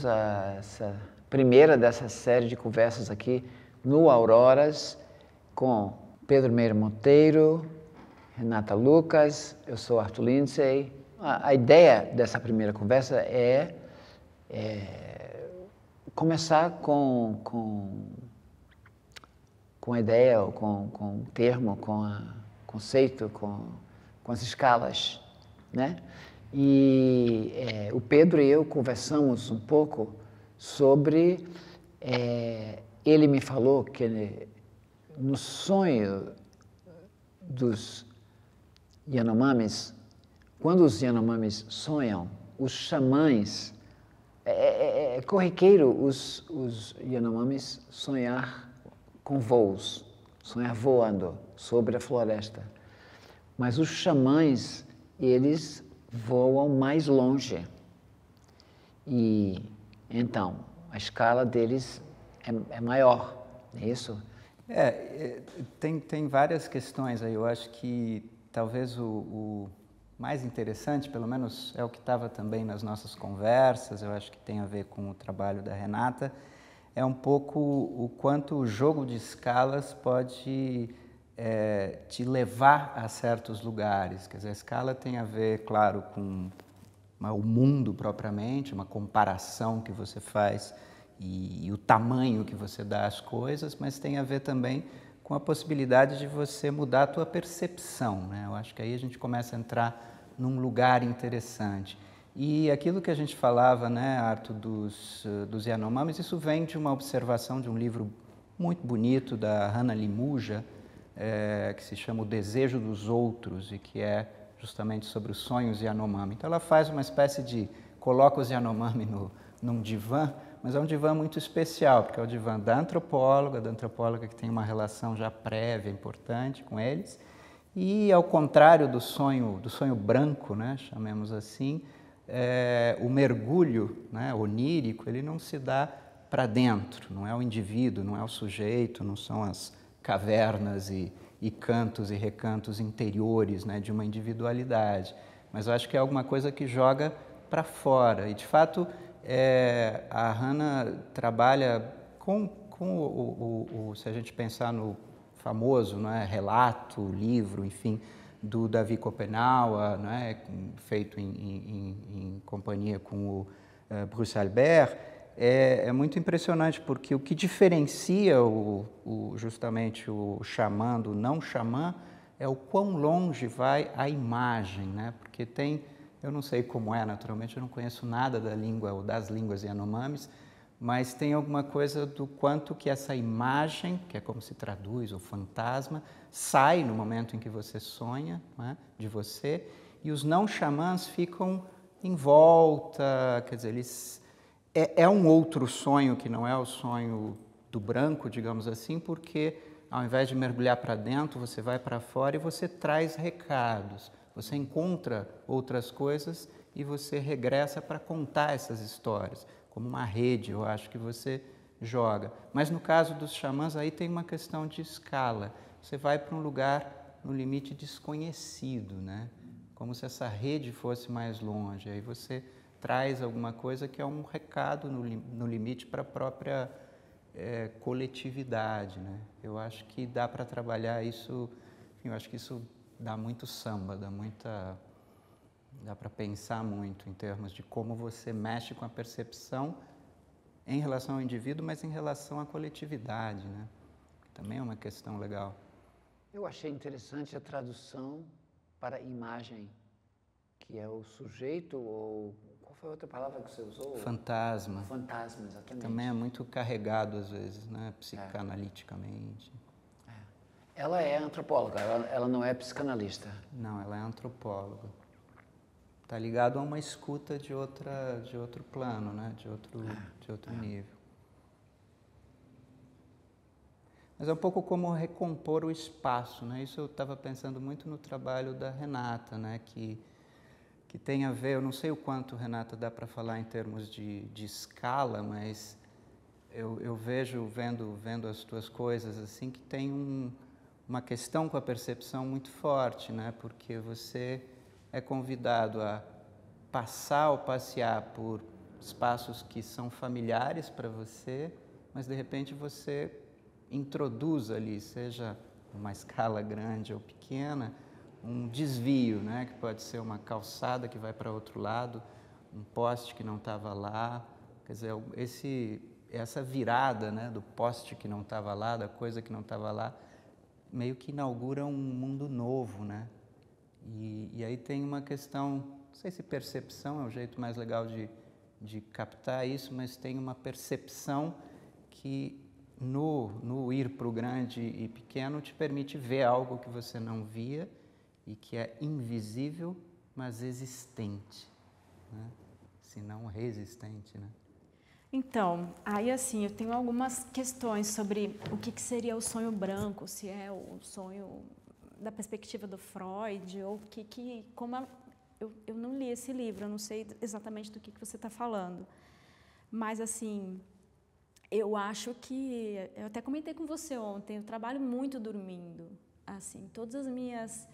bem-vindos a essa primeira dessa série de conversas aqui no Auroras com Pedro Meira Monteiro, Renata Lucas, eu sou Arthur Lindsay. A ideia dessa primeira conversa é começar com a ideia, com o termo, com o conceito, com as escalas, né? E o Pedro e eu conversamos um pouco sobre... ele me falou que no sonho dos Yanomamis, quando os Yanomamis sonham, os xamãs... É corriqueiro os Yanomamis sonhar com voos, sonhar voando sobre a floresta. Mas os xamãs, eles voam mais longe. E, então, a escala deles é maior, não é isso? Tem várias questões aí. Eu acho que talvez o mais interessante, pelo menos é o que estava também nas nossas conversas, eu acho que tem a ver com o trabalho da Renata, é um pouco o quanto o jogo de escalas pode te levar a certos lugares. Quer dizer, a escala tem a ver, claro, com o mundo propriamente, uma comparação que você faz e o tamanho que você dá às coisas, mas tem a ver também com a possibilidade de você mudar a tua percepção, né? Eu acho que aí a gente começa a entrar num lugar interessante. E aquilo que a gente falava, né, Arthur, dos Yanomamis, isso vem de uma observação de um livro muito bonito da Hannah Limuja, que se chama O Desejo dos Outros, e que é justamente sobre os sonhos Yanomami. Então ela faz uma espécie de... coloca os Yanomami num divã, mas é um divã muito especial, porque é o divã da antropóloga que tem uma relação já prévia, importante com eles, e ao contrário do sonho branco, né, chamemos assim, o mergulho, né, onírico, ele não se dá para dentro, não é o indivíduo, não é o sujeito, não são as cavernas e cantos e recantos interiores, né, de uma individualidade, mas eu acho que é alguma coisa que joga para fora. E, de fato, a Hannah trabalha com se a gente pensar no famoso, né, relato, livro, enfim, do Davi Kopenawa, né, feito em companhia com o Bruce Albert. É muito impressionante, porque o que diferencia justamente o xamã do não xamã é o quão longe vai a imagem, né? Porque eu não sei como naturalmente, eu não conheço nada da língua ou das línguas Yanomamis, mas tem alguma coisa do quanto que essa imagem, que é como se traduz, o fantasma, sai no momento em que você sonha, né, de você, e os não xamãs ficam em volta, quer dizer, eles... É um outro sonho que não é o sonho do branco, digamos assim, porque ao invés de mergulhar para dentro, você vai para fora e você traz recados. Você encontra outras coisas e você regressa para contar essas histórias, como uma rede, eu acho que você joga. Mas no caso dos xamãs, aí tem uma questão de escala. Você vai para um lugar no limite desconhecido, né? Como se essa rede fosse mais longe. Aí você traz alguma coisa que é um recado no limite para a própria coletividade, né? Eu acho que dá para trabalhar isso, enfim, eu acho que isso dá muito samba, dá para pensar muito em termos de como você mexe com a percepção em relação ao indivíduo, mas em relação à coletividade, né? Também é uma questão legal. Eu achei interessante a tradução para imagem, que é o sujeito ou... Qual foi a outra palavra que você usou? Fantasma. Fantasma, exatamente. Também é muito carregado, às vezes, né? Psicanaliticamente. Ela é antropóloga, ela não é psicanalista. Não, ela é antropóloga. Está ligado a uma escuta de outro plano, né? De outro nível. Mas é um pouco como recompor o espaço, né? Isso eu estava pensando muito no trabalho da Renata, né? Que tem a ver, eu não sei o quanto, Renata, dá para falar em termos de escala, mas eu vejo, vendo as tuas coisas, assim, que tem uma questão com a percepção muito forte, né? Porque você é convidado a passar ou passear por espaços que são familiares para você, mas de repente você introduz ali, seja uma escala grande ou pequena, um desvio, né? Que pode ser uma calçada que vai para outro lado, um poste que não estava lá, quer dizer, essa virada, né, do poste que não estava lá, da coisa que não estava lá, meio que inaugura um mundo novo, né? E aí tem uma questão, não sei se percepção é o jeito mais legal de captar isso, mas tem uma percepção que no ir para o grande e pequeno te permite ver algo que você não via e que é invisível, mas existente, né? Se não resistente, né? Então, aí assim, eu tenho algumas questões sobre o que seria o sonho branco, se é o sonho da perspectiva do Freud, ou eu não li esse livro, eu não sei exatamente do que você está falando, mas assim, eu acho que, eu até comentei com você ontem, eu trabalho muito dormindo, assim, todas as minhas,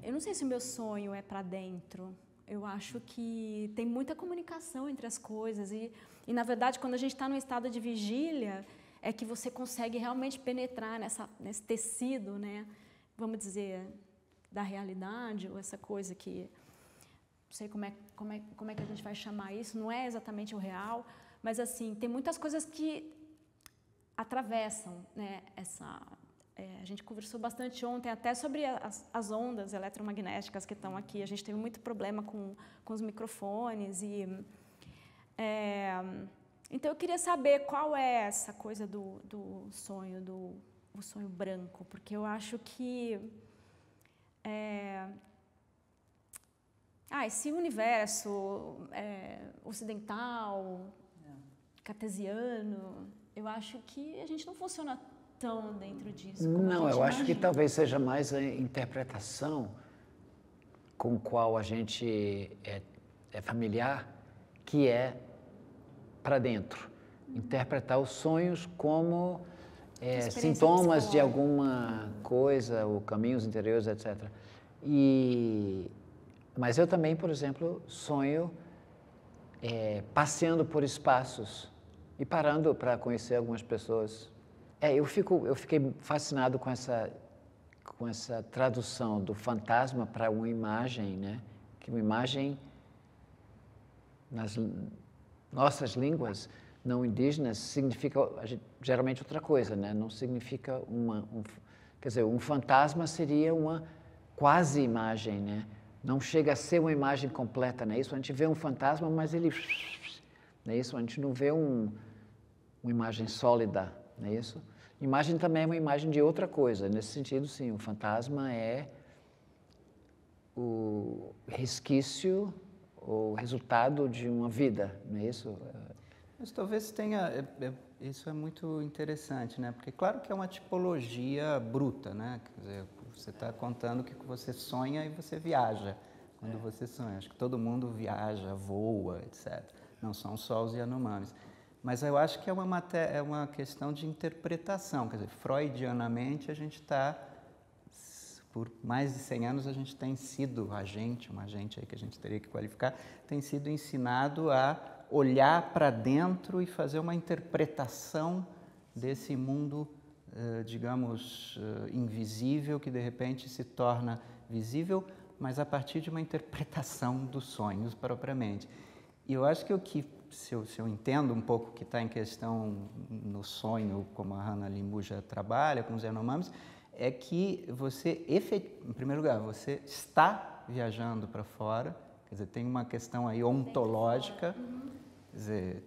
eu não sei se o meu sonho é para dentro. Eu acho que tem muita comunicação entre as coisas e na verdade, quando a gente está num estado de vigília, é que você consegue realmente penetrar nesse tecido, né? Vamos dizer, da realidade, ou essa coisa que, não sei como é que a gente vai chamar isso, não é exatamente o real, mas assim, tem muitas coisas que atravessam, né, a gente conversou bastante ontem até sobre as ondas eletromagnéticas que estão aqui. A gente teve muito problema com os microfones. Então, eu queria saber qual é essa coisa do sonho, o sonho branco, porque eu acho que esse universo ocidental, cartesiano, eu acho que a gente não funciona tão dentro disso. Não, eu acho que talvez seja mais a interpretação com qual a gente é familiar, que é para dentro. Interpretar os sonhos como sintomas de alguma coisa, ou caminhos interiores, etc. Mas eu também, por exemplo, sonho passeando por espaços e parando para conhecer algumas pessoas. Eu fiquei fascinado com essa tradução do fantasma para uma imagem, né? Que uma imagem, nas nossas línguas não indígenas, significa geralmente outra coisa, né? Não significa quer dizer, um fantasma seria uma quase imagem, né? Não chega a ser uma imagem completa, não é isso? A gente vê um fantasma, mas ele... Não é isso? A gente não vê uma imagem sólida, não é isso? Imagem também é uma imagem de outra coisa. Nesse sentido, sim, o fantasma é o resquício ou resultado de uma vida, não é isso? Mas talvez tenha... isso é muito interessante, né? Porque claro que é uma tipologia bruta, né? Quer dizer, você está contando que você sonha e você viaja quando você sonha. Acho que todo mundo viaja, voa, etc. Não são só os Yanomamis. Mas eu acho que é uma questão de interpretação. Quer dizer, freudianamente, a gente está, por mais de 100 anos, a gente tem sido um agente aí que a gente teria que qualificar, tem sido ensinado a olhar para dentro e fazer uma interpretação desse mundo, digamos, invisível, que de repente se torna visível, mas a partir de uma interpretação dos sonhos propriamente. E eu acho que se eu entendo um pouco o que está em questão no sonho, como a Hannah Limbuja trabalha com os Yanomamis, é que você, em primeiro lugar, você está viajando para fora, quer dizer, tem uma questão aí ontológica, quer dizer,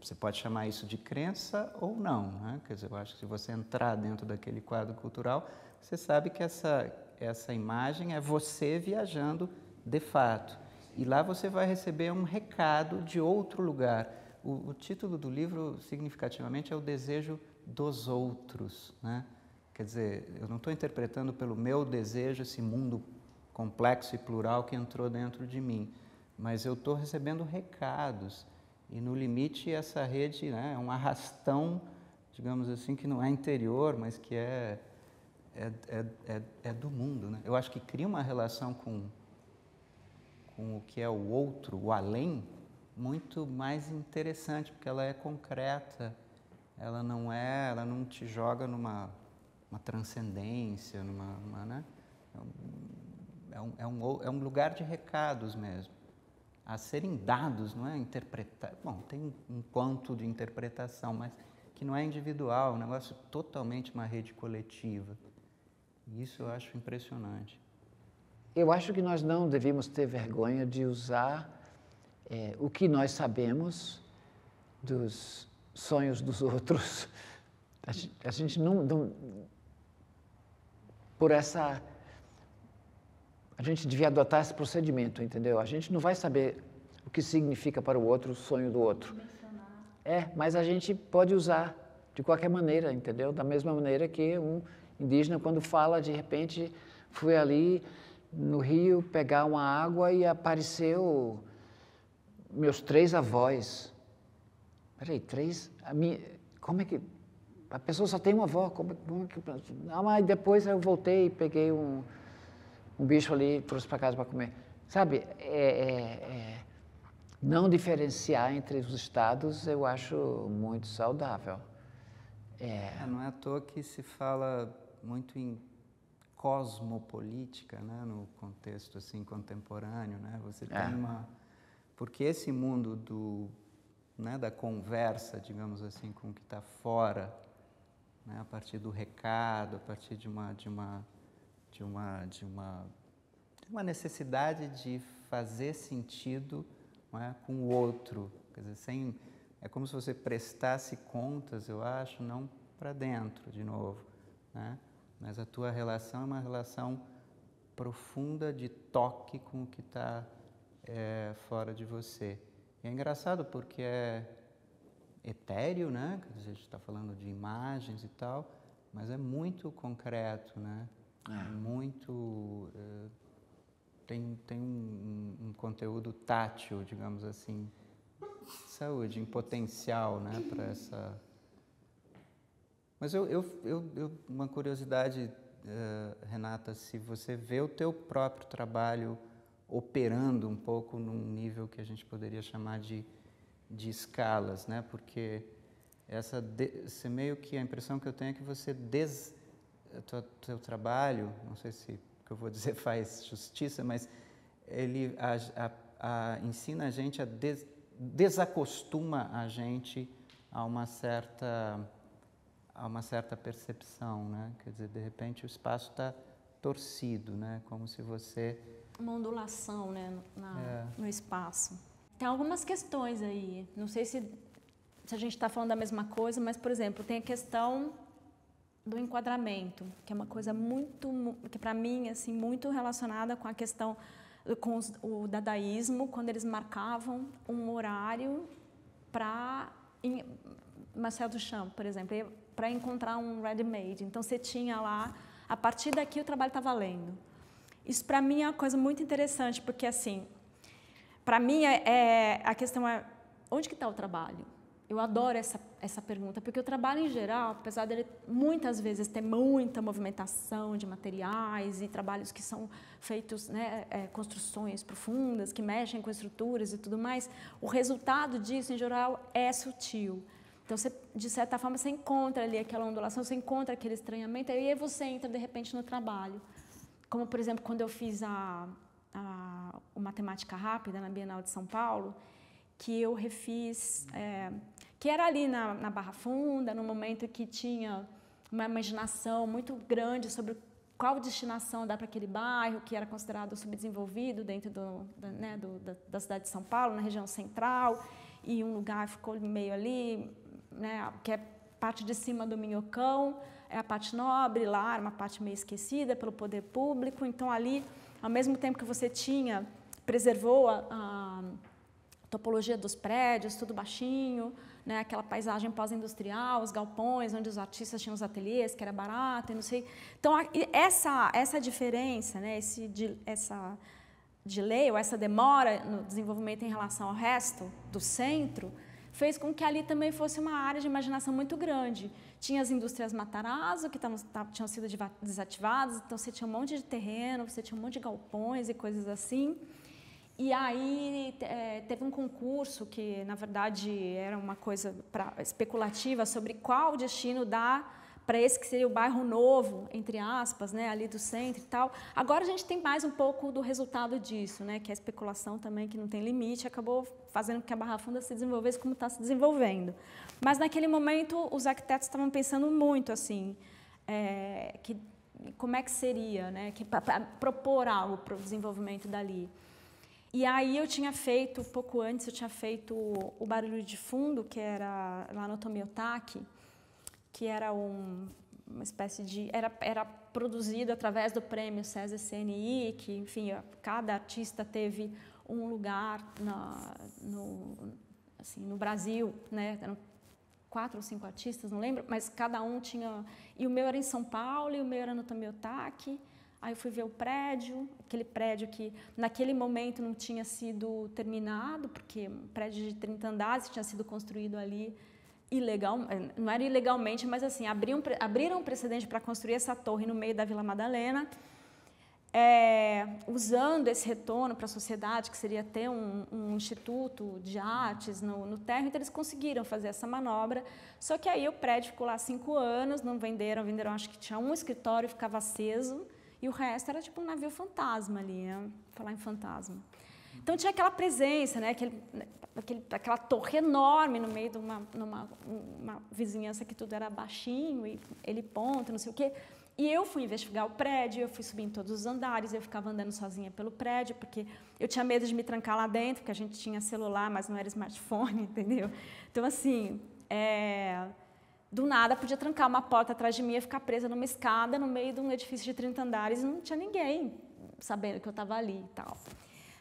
você pode chamar isso de crença ou não, né? Quer dizer, eu acho que se você entrar dentro daquele quadro cultural, você sabe que essa imagem é você viajando de fato. E lá você vai receber um recado de outro lugar. O título do livro, significativamente, é O Desejo dos Outros, né? Quer dizer, eu não estou interpretando pelo meu desejo esse mundo complexo e plural que entrou dentro de mim, mas eu estou recebendo recados. E, no limite, essa rede, né, é um arrastão, digamos assim, que não é interior, mas que é do mundo, né? Eu acho que cria uma relação com o que é o outro, o além, muito mais interessante, porque ela é concreta, ela não te joga numa transcendência, né? É um lugar de recados mesmo, a serem dados, não é interpretar. Bom, tem um quanto de interpretação, mas que não é individual, é um negócio totalmente uma rede coletiva. E isso eu acho impressionante. Eu acho que nós não devemos ter vergonha de usar o que nós sabemos dos sonhos dos outros. A gente não por essa... A gente devia adotar esse procedimento, entendeu? A gente não vai saber o que significa para o outro o sonho do outro. Mas a gente pode usar de qualquer maneira, entendeu? Da mesma maneira que um indígena, quando fala, de repente, fui ali no rio pegar uma água e apareceu meus 3 avós. Peraí, 3? Como é que... A pessoa só tem uma avó, como é que... Não, mas depois eu voltei e peguei um bicho ali e trouxe para casa para comer. Sabe, não diferenciar entre os estados eu acho muito saudável. Não é à toa que se fala muito em cosmopolítica, né, no contexto assim contemporâneo, né? Você tem porque esse mundo da conversa, digamos assim, com o que está fora, né, a partir do recado, a partir de uma necessidade de fazer sentido, não é, com o outro, quer dizer, é como se você prestasse contas, eu acho, não para dentro, de novo, né? Mas a tua relação é uma relação profunda de toque com o que está fora de você. E é engraçado porque é etéreo, né? Quer dizer, a gente está falando de imagens e tal, mas é muito concreto, né? Muito... tem um conteúdo tátil, digamos assim, saúde, em potencial, né, para essa... Mas uma curiosidade, Renata, se você vê o teu próprio trabalho operando um pouco num nível que a gente poderia chamar de escalas, né, porque você meio que a impressão que eu tenho é que você teu trabalho, não sei se o que eu vou dizer faz justiça, mas ele ensina a gente desacostuma a gente a uma certa percepção, né? Quer dizer, de repente o espaço está torcido, né? Como se você... Uma ondulação, né, no espaço. Tem algumas questões aí, não sei se a gente está falando da mesma coisa, mas, por exemplo, tem a questão do enquadramento, que é uma coisa que para mim, assim, muito relacionada com a questão, com o dadaísmo, quando eles marcavam um horário para Marcel Duchamp, por exemplo, para encontrar um ready-made. Então, você tinha lá, a partir daqui o trabalho está valendo. Isso, para mim, é uma coisa muito interessante, porque, assim, para mim, a questão é, onde que está o trabalho? Eu adoro essa pergunta, porque o trabalho em geral, apesar dele muitas vezes ter muita movimentação de materiais e trabalhos que são feitos, né, construções profundas, que mexem com estruturas e tudo mais, o resultado disso, em geral, é sutil. Então, você, de certa forma, você encontra ali aquela ondulação, você encontra aquele estranhamento, e aí você entra, de repente, no trabalho. Como, por exemplo, quando eu fiz o Matemática Rápida na Bienal de São Paulo, que eu refiz, que era ali na Barra Funda, no momento que tinha uma imaginação muito grande sobre qual destinação dar para aquele bairro, que era considerado subdesenvolvido dentro da cidade de São Paulo, na região central, e um lugar ficou meio ali, né, que é parte de cima do Minhocão, é a parte nobre, lá era uma parte meio esquecida pelo poder público. Então, ali, ao mesmo tempo que você preservou a topologia dos prédios, tudo baixinho, né, aquela paisagem pós-industrial, os galpões, onde os artistas tinham os ateliês, que era barato, e não sei. Então, essa diferença, né, essa delay, ou essa demora no desenvolvimento em relação ao resto do centro, fez com que ali também fosse uma área de imaginação muito grande. Tinha as indústrias Matarazzo, que tinham sido desativadas, então você tinha um monte de terreno, você tinha um monte de galpões e coisas assim. E aí teve um concurso que, na verdade, era uma coisa especulativa sobre qual destino dar para esse que seria o bairro novo, entre aspas, né, ali do centro e tal. Agora a gente tem mais um pouco do resultado disso, né, que é a especulação também, que não tem limite, acabou fazendo com que a Barra Funda se desenvolvesse como está se desenvolvendo. Mas naquele momento os arquitetos estavam pensando muito assim, como é que seria, né, para propor algo para o desenvolvimento dali. E aí eu tinha feito, pouco antes, eu tinha feito o Barulho de Fundo, que era lá no Tomiotaki, que era uma espécie de... Era produzido através do prêmio César CNI, que, enfim, cada artista teve um lugar no Brasil, né? Eram 4 ou 5 artistas, não lembro, mas cada um tinha... E o meu era em São Paulo, e o meu era no Tomiotaki. Aí eu fui ver o prédio, aquele prédio que naquele momento não tinha sido terminado, porque um prédio de 30 andares tinha sido construído ali ilegal, não era ilegalmente, mas assim, abriram um precedente para construir essa torre no meio da Vila Madalena, usando esse retorno para a sociedade, que seria ter um instituto de artes no térreo, então eles conseguiram fazer essa manobra, só que aí o prédio ficou lá 5 anos, não venderam, acho que tinha um escritório, ficava aceso, e o resto era tipo um navio fantasma ali, né? Falar em fantasma. Então tinha aquela presença, né? Aquela torre enorme no meio de uma vizinhança que tudo era baixinho e ele ponto, não sei o quê. E eu fui investigar o prédio, eu fui subir em todos os andares, eu ficava andando sozinha pelo prédio, porque eu tinha medo de me trancar lá dentro, porque a gente tinha celular, mas não era smartphone, entendeu? Então, assim, do nada podia trancar uma porta atrás de mim e ficar presa numa escada no meio de um edifício de 30 andares e não tinha ninguém sabendo que eu estava ali e tal.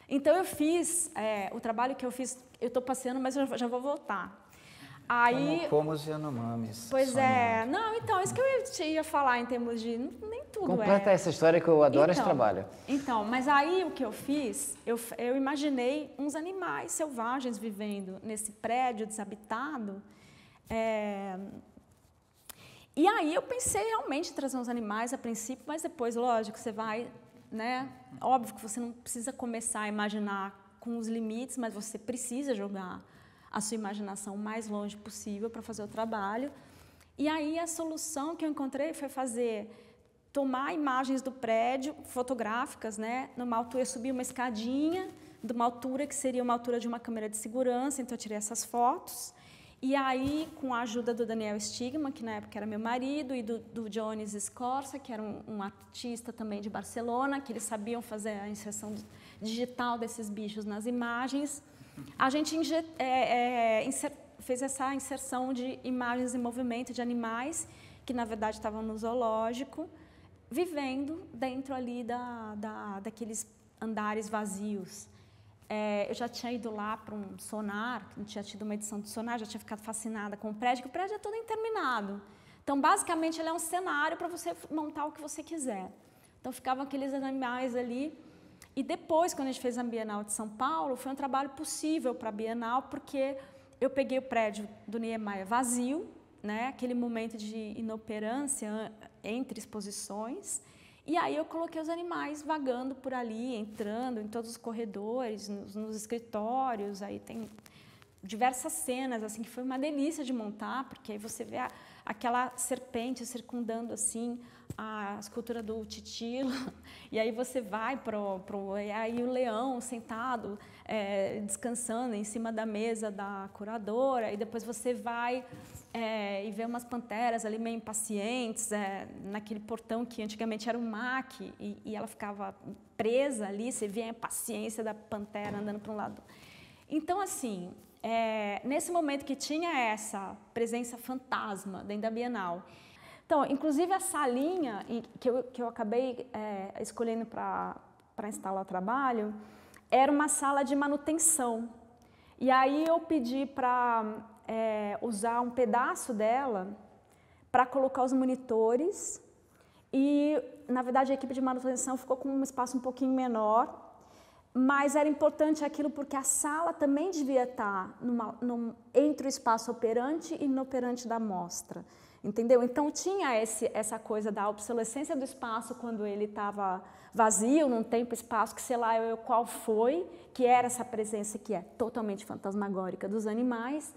Então eu fiz, o trabalho que eu fiz, eu estou passeando, mas eu já vou voltar. Aí, como os Yanomamis. Pois sonhando. Não, então, isso que eu ia falar em termos de, nem tudo Completa essa história que eu adoro esse trabalho. Então, mas aí o que eu fiz, eu imaginei uns animais selvagens vivendo nesse prédio desabitado, e aí eu pensei realmente em trazer uns animais a princípio, mas depois, lógico, você vai, né? Óbvio que você não precisa começar a imaginar com os limites, mas você precisa jogar a sua imaginação o mais longe possível para fazer o trabalho. E aí a solução que eu encontrei foi tomar imagens do prédio, fotográficas, né? Numa altura, eu subi uma escadinha, de uma altura que seria uma altura de uma câmera de segurança, então eu tirei essas fotos. E aí, com a ajuda do Daniel Stigman, que na época era meu marido, e do Jones Scorza, que era um artista também de Barcelona, que eles sabiam fazer a inserção digital desses bichos nas imagens, a gente fez essa inserção de imagens em movimento de animais, que na verdade estavam no zoológico, vivendo dentro ali daqueles andares vazios. Eu já tinha ido lá para um sonar, não tinha tido uma edição do sonar, já tinha ficado fascinada com o prédio, que o prédio é todo interminado. Então, basicamente, ele é um cenário para você montar o que você quiser. Então, ficavam aqueles animais ali. E depois, quando a gente fez a Bienal de São Paulo, foi um trabalho possível para a Bienal, porque eu peguei o prédio do Niemeyer vazio, né, aquele momento de inoperância entre exposições, e aí eu coloquei os animais vagando por ali, entrando em todos os corredores, nos escritórios, aí tem diversas cenas, assim, que foi uma delícia de montar, porque aí você vê aquela serpente circundando, assim, a escultura do Titilo, e aí você vai aí o leão sentado, descansando em cima da mesa da curadora, e depois você vai e vê umas panteras ali meio impacientes, naquele portão que antigamente era um MAC, e ela ficava presa ali, você vê a impaciência da pantera andando para um lado. Então, assim, nesse momento que tinha essa presença fantasma dentro da Bienal, então, inclusive a salinha que eu acabei escolhendo para instalar o trabalho, era uma sala de manutenção. E aí eu pedi para usar um pedaço dela para colocar os monitores e, na verdade, a equipe de manutenção ficou com um espaço um pouquinho menor, mas era importante aquilo porque a sala também devia estar entre o espaço operante e inoperante da mostra. entendeu? Então tinha essa coisa da obsolescência do espaço quando ele estava vazio, num tempo e espaço que sei lá qual foi, que era essa presença que é totalmente fantasmagórica dos animais,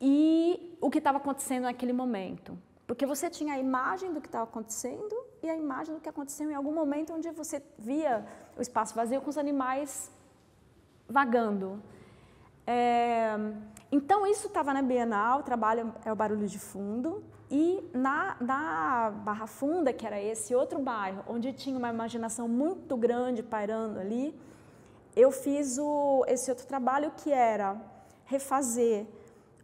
e o que estava acontecendo naquele momento. Porque você tinha a imagem do que estava acontecendo e a imagem do que aconteceu em algum momento onde você via o espaço vazio com os animais vagando. Então, isso estava na Bienal, o trabalho é o Barulho de Fundo, e na Barra Funda, que era esse outro bairro, onde tinha uma imaginação muito grande pairando ali, eu fiz esse outro trabalho que era refazer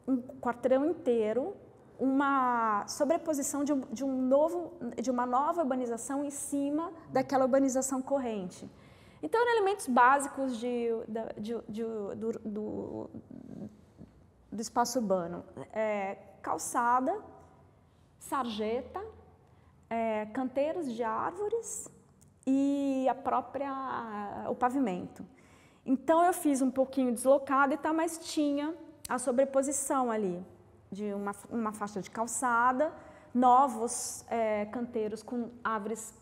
um quarteirão inteiro, uma sobreposição de uma nova urbanização em cima daquela urbanização corrente. Então, eram elementos básicos do espaço urbano. Calçada, sarjeta, canteiros de árvores e o pavimento. Então, eu fiz um pouquinho deslocado e tal, mas tinha a sobreposição ali de uma faixa de calçada, novos canteiros com árvores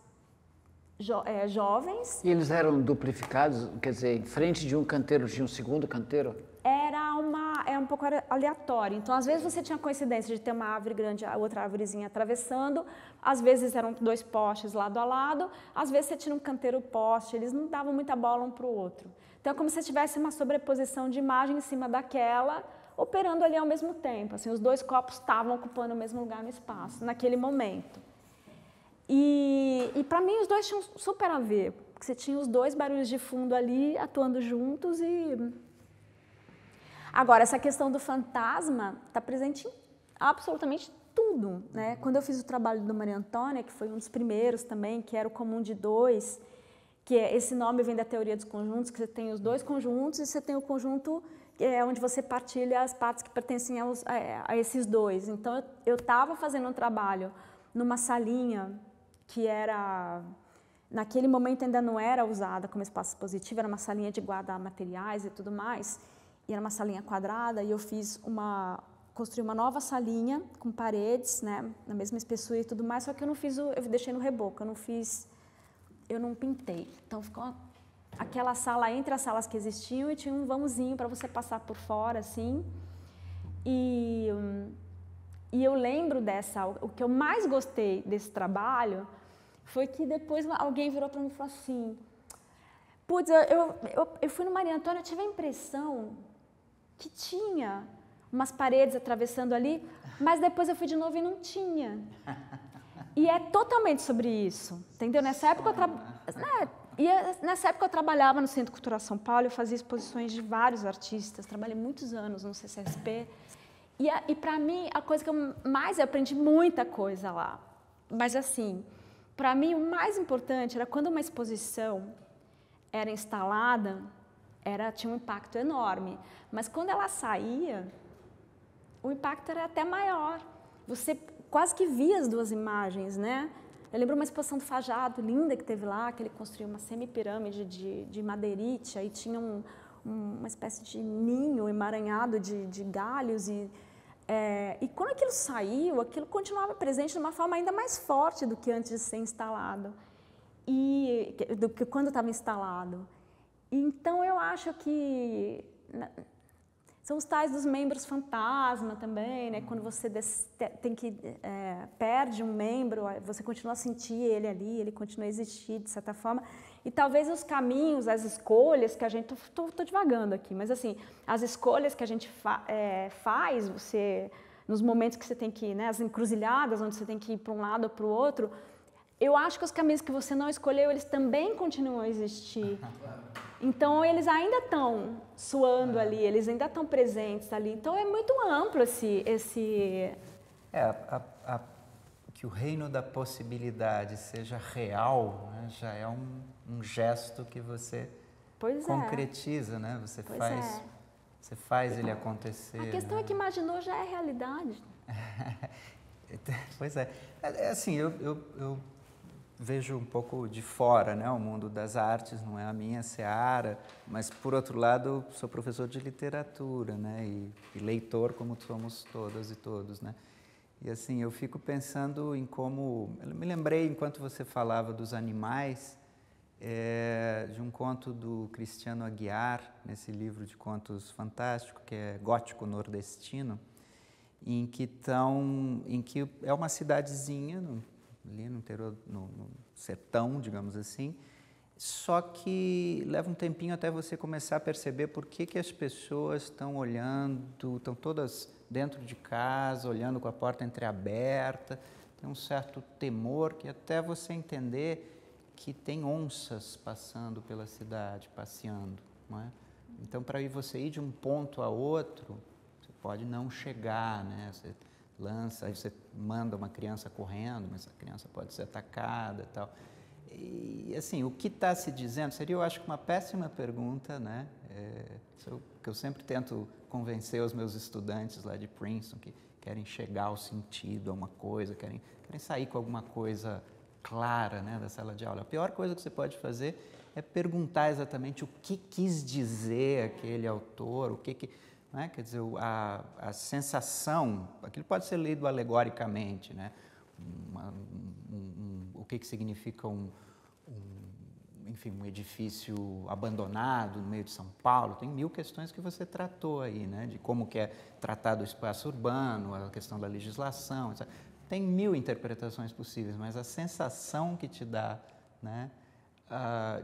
jovens. E eles eram duplificados? Quer dizer, em frente de um canteiro tinha um segundo canteiro? É um pouco aleatório. Então, às vezes você tinha coincidência de ter uma árvore grande, a outra árvorezinha atravessando, às vezes eram dois postes lado a lado, às vezes você tinha um canteiro poste, eles não davam muita bola um para o outro. Então, é como se tivesse uma sobreposição de imagem em cima daquela, operando ali ao mesmo tempo. Assim, os dois corpos estavam ocupando o mesmo lugar no espaço, naquele momento. E para mim, os dois tinham super a ver, porque você tinha os dois barulhos de fundo ali, atuando juntos e... Agora, essa questão do fantasma está presente em absolutamente tudo, né? Quando eu fiz o trabalho do Maria Antônia, que foi um dos primeiros também, que era o comum de dois, que esse nome vem da teoria dos conjuntos, que você tem os dois conjuntos e você tem o conjunto onde você partilha as partes que pertencem a esses dois. Então, eu estava fazendo um trabalho numa salinha que era... Naquele momento ainda não era usada como espaço expositivo, era uma salinha de guardar materiais e tudo mais, e era uma salinha quadrada, e eu construí uma nova salinha com paredes, né, na mesma espessura e tudo mais, só que eu deixei no reboco, eu não pintei. Então ficou aquela sala entre as salas que existiam e tinha um vãozinho para você passar por fora, assim. E eu lembro o que eu mais gostei desse trabalho foi que depois alguém virou para mim e falou assim, putz, eu fui no Maria Antônia, eu tive a impressão que tinha umas paredes atravessando ali, mas depois eu fui de novo e não tinha. E é totalmente sobre isso, entendeu? Nessa época eu trabalhava no Centro Cultural São Paulo, eu fazia exposições de vários artistas, trabalhei muitos anos no CCSP, e para mim, a coisa que eu aprendi muita coisa lá, mas assim, para mim o mais importante era quando uma exposição era instalada, tinha um impacto enorme, mas quando ela saía, o impacto era até maior. Você quase que via as duas imagens, né? Eu lembro uma exposição do Fajado, linda, que teve lá, que ele construiu uma semipirâmide de madeirite, aí tinha uma espécie de ninho emaranhado de galhos, e quando aquilo saiu, aquilo continuava presente de uma forma ainda mais forte do que antes de ser instalado, do que quando estava instalado. Então, eu acho que são os tais dos membros fantasma também, né? Quando você perde um membro, você continua a sentir ele ali, ele continua a existir de certa forma. E talvez os caminhos, as escolhas que a gente... Estou divagando aqui, mas assim, as escolhas que a gente faz, nos momentos que você tem que ir, né? As encruzilhadas, onde você tem que ir para um lado ou para o outro, eu acho que os caminhos que você não escolheu, eles também continuam a existir. Então, eles ainda estão suando ali, eles ainda estão presentes ali. Então, é muito amplo que o reino da possibilidade seja real, né, já é um gesto que você concretiza, né? Você faz ele acontecer. A questão é que imaginou já é realidade. Pois é. Assim, eu vejo um pouco de fora, né? O mundo das artes não é a minha seara, mas, por outro lado, sou professor de literatura, né? E leitor, como somos todas e todos, né? E assim, eu fico pensando em como... Eu me lembrei, enquanto você falava dos animais, de um conto do Cristiano Aguiar, nesse livro de contos fantástico, que é Gótico Nordestino, em que é uma cidadezinha, ali no interior, no sertão, digamos assim, só que leva um tempinho até você começar a perceber por que as pessoas estão olhando, estão todas dentro de casa, olhando com a porta entreaberta, tem um certo temor que até você entender que tem onças passando pela cidade, passeando, não é? Então, para você ir de um ponto a outro, você pode não chegar, né? Você lança, aí você manda uma criança correndo, mas a criança pode ser atacada e tal. E, assim, o que está se dizendo seria, eu acho, uma péssima pergunta, né? Que eu sempre tento convencer os meus estudantes lá de Princeton, que querem chegar ao sentido a uma coisa, querem sair com alguma coisa clara, né, da sala de aula. A pior coisa que você pode fazer é perguntar exatamente o que quis dizer aquele autor, né? Quer dizer, a sensação, aquilo pode ser lido alegoricamente, né? O que significa enfim, um edifício abandonado no meio de São Paulo. Tem 1000 questões que você tratou aí, né? De como que é tratado o espaço urbano, a questão da legislação, etc. Tem 1000 interpretações possíveis, mas a sensação que te dá, né,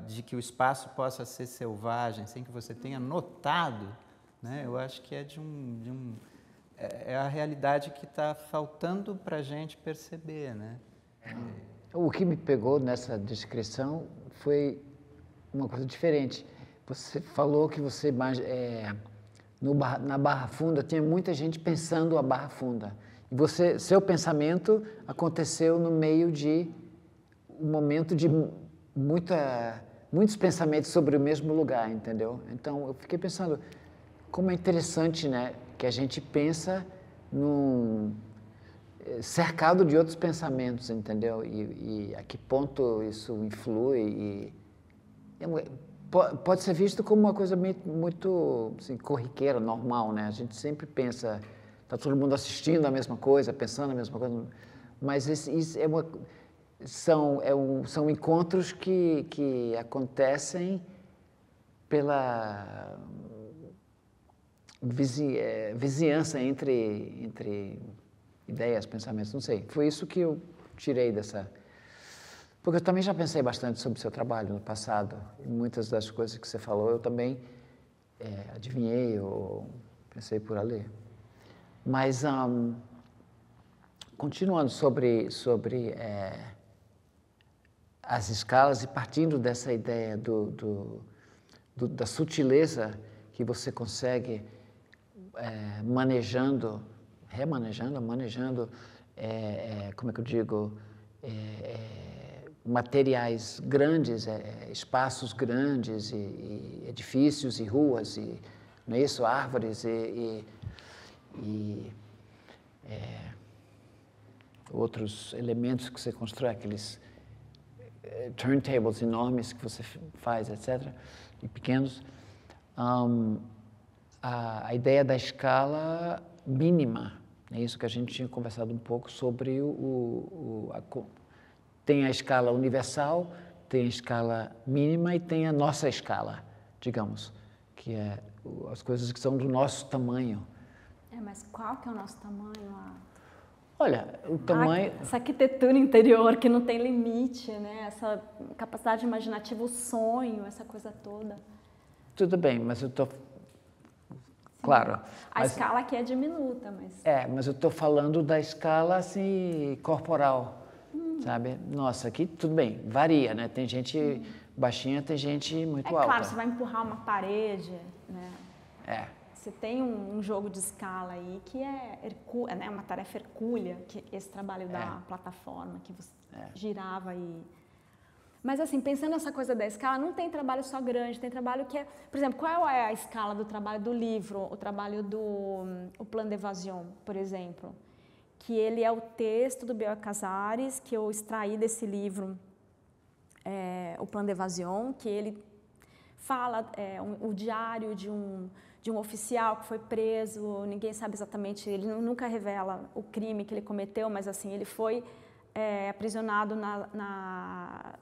de que o espaço possa ser selvagem, sem que você tenha notado, né, eu acho que é a realidade que está faltando para a gente perceber, né? O que me pegou nessa descrição foi uma coisa diferente. Você falou que você na Barra Funda tinha muita gente pensando a Barra Funda. E seu pensamento aconteceu no meio de um momento de muitos pensamentos sobre o mesmo lugar, entendeu? Então eu fiquei pensando como é interessante, né, que a gente pensa cercado de outros pensamentos, entendeu? E a que ponto isso influi. Pode ser visto como uma coisa muito assim, corriqueira, normal, né? A gente sempre pensa, está todo mundo assistindo a mesma coisa, pensando a mesma coisa, mas isso são encontros que acontecem pela vizinhança entre ideias, pensamentos, não sei. Foi isso que eu tirei dessa... Porque eu também já pensei bastante sobre o seu trabalho no passado, e muitas das coisas que você falou eu também adivinhei ou pensei por ali. Mas, continuando sobre as escalas e partindo dessa ideia da sutileza que você consegue manejando, como é que eu digo, materiais grandes, espaços grandes, e edifícios e ruas, não é isso? Árvores e outros elementos que você constrói, aqueles turntables enormes que você faz, etc., e pequenos. A ideia da escala mínima, é isso que a gente tinha conversado um pouco sobre tem a escala universal, tem a escala mínima e tem a nossa escala, digamos, que é as coisas que são do nosso tamanho. Mas qual que é o nosso tamanho? Olha, o tamanho... Essa arquitetura interior que não tem limite, né? Essa capacidade imaginativa, o sonho, essa coisa toda. Tudo bem, mas eu estou... Claro. A escala aqui é diminuta, mas... mas eu estou falando da escala, assim, corporal, sabe? Nossa, aqui tudo bem, varia, né? Tem gente baixinha, tem gente muito alta. Claro, você vai empurrar uma parede, né? Você tem um jogo de escala aí que é uma tarefa hercúlea, que esse trabalho da plataforma que você girava e... Mas assim, pensando nessa coisa da escala, não tem trabalho só grande, tem trabalho que é... Por exemplo, qual é a escala do trabalho do livro, o trabalho do o Plan d'Evasion, por exemplo? Que ele é o texto do Bioy Casares, que eu extraí desse livro, o Plan d'Evasion, que ele fala o diário de um oficial que foi preso, ninguém sabe exatamente, ele nunca revela o crime que ele cometeu, mas assim, ele foi aprisionado na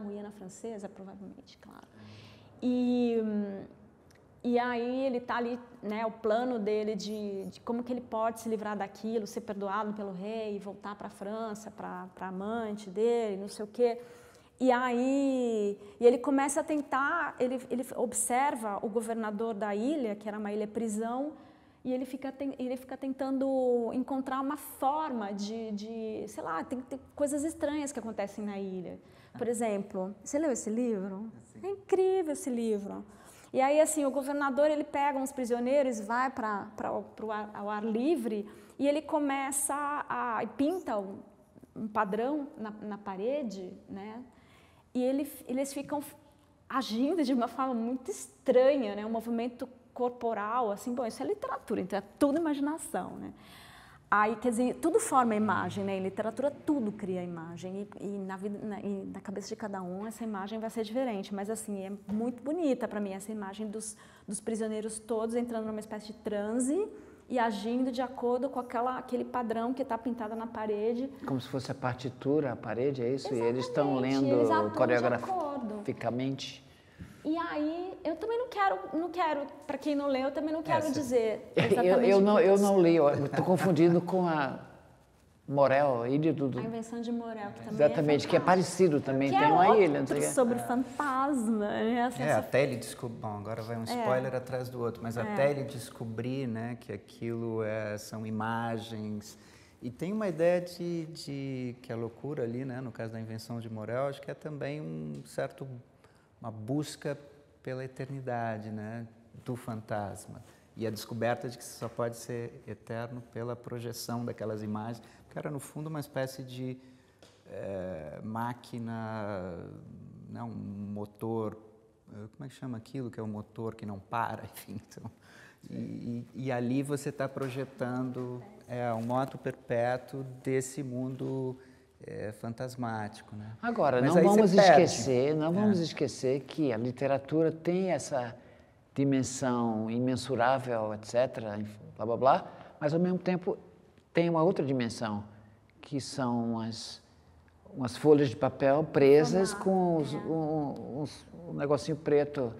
Guiana Francesa, provavelmente, claro. E aí ele está ali, né, o plano dele de como que ele pode se livrar daquilo, ser perdoado pelo rei, voltar para a França, para a amante dele, não sei o quê. E aí ele começa a tentar, ele observa o governador da ilha, que era uma ilha-prisão, e ele fica tentando encontrar uma forma sei lá, tem coisas estranhas que acontecem na ilha. Por exemplo, você leu esse livro? É incrível esse livro. E aí, assim, o governador, ele pega uns prisioneiros e vai para o ar livre e ele começa e pinta um padrão na parede, né? E eles ficam agindo de uma forma muito estranha, né? Um movimento corporal, assim, bom, isso é literatura, então é tudo imaginação, né? Aí, quer dizer, tudo forma imagem, né? Em literatura, tudo cria imagem. E na cabeça de cada um, essa imagem vai ser diferente. Mas, assim, é muito bonita para mim essa imagem dos prisioneiros todos entrando numa espécie de transe e agindo de acordo com aquele padrão que está pintado na parede. Como se fosse a partitura, a parede, é isso? Exatamente. E eles estão lendo coreograficamente. E aí, eu também não quero, para quem não leu, eu também não quero dizer exatamente. Eu não li, estou confundindo com a Morel, Ilha do... A Invenção de Morel, que também exatamente, que é parecido também, que tem uma ilha. Não sei sobre fantasma. Né? Até ele descobrir, bom, agora vai um spoiler atrás do outro, mas até ele descobrir, né, que aquilo são imagens. E tem uma ideia que a loucura ali, né, no caso da Invenção de Morel, acho que é também uma busca pela eternidade, né, do fantasma. E a descoberta de que você só pode ser eterno pela projeção daquelas imagens, porque era, no fundo, uma espécie de máquina, né, um motor, como é que chama aquilo, que é um motor que não para, enfim. Então, e ali você está projetando um moto perpétuo desse mundo fantasmático, né? Agora, não vamos esquecer que a literatura tem essa dimensão imensurável, etc., blá, blá, blá, mas, ao mesmo tempo, tem uma outra dimensão, que são umas folhas de papel presas com um negocinho preto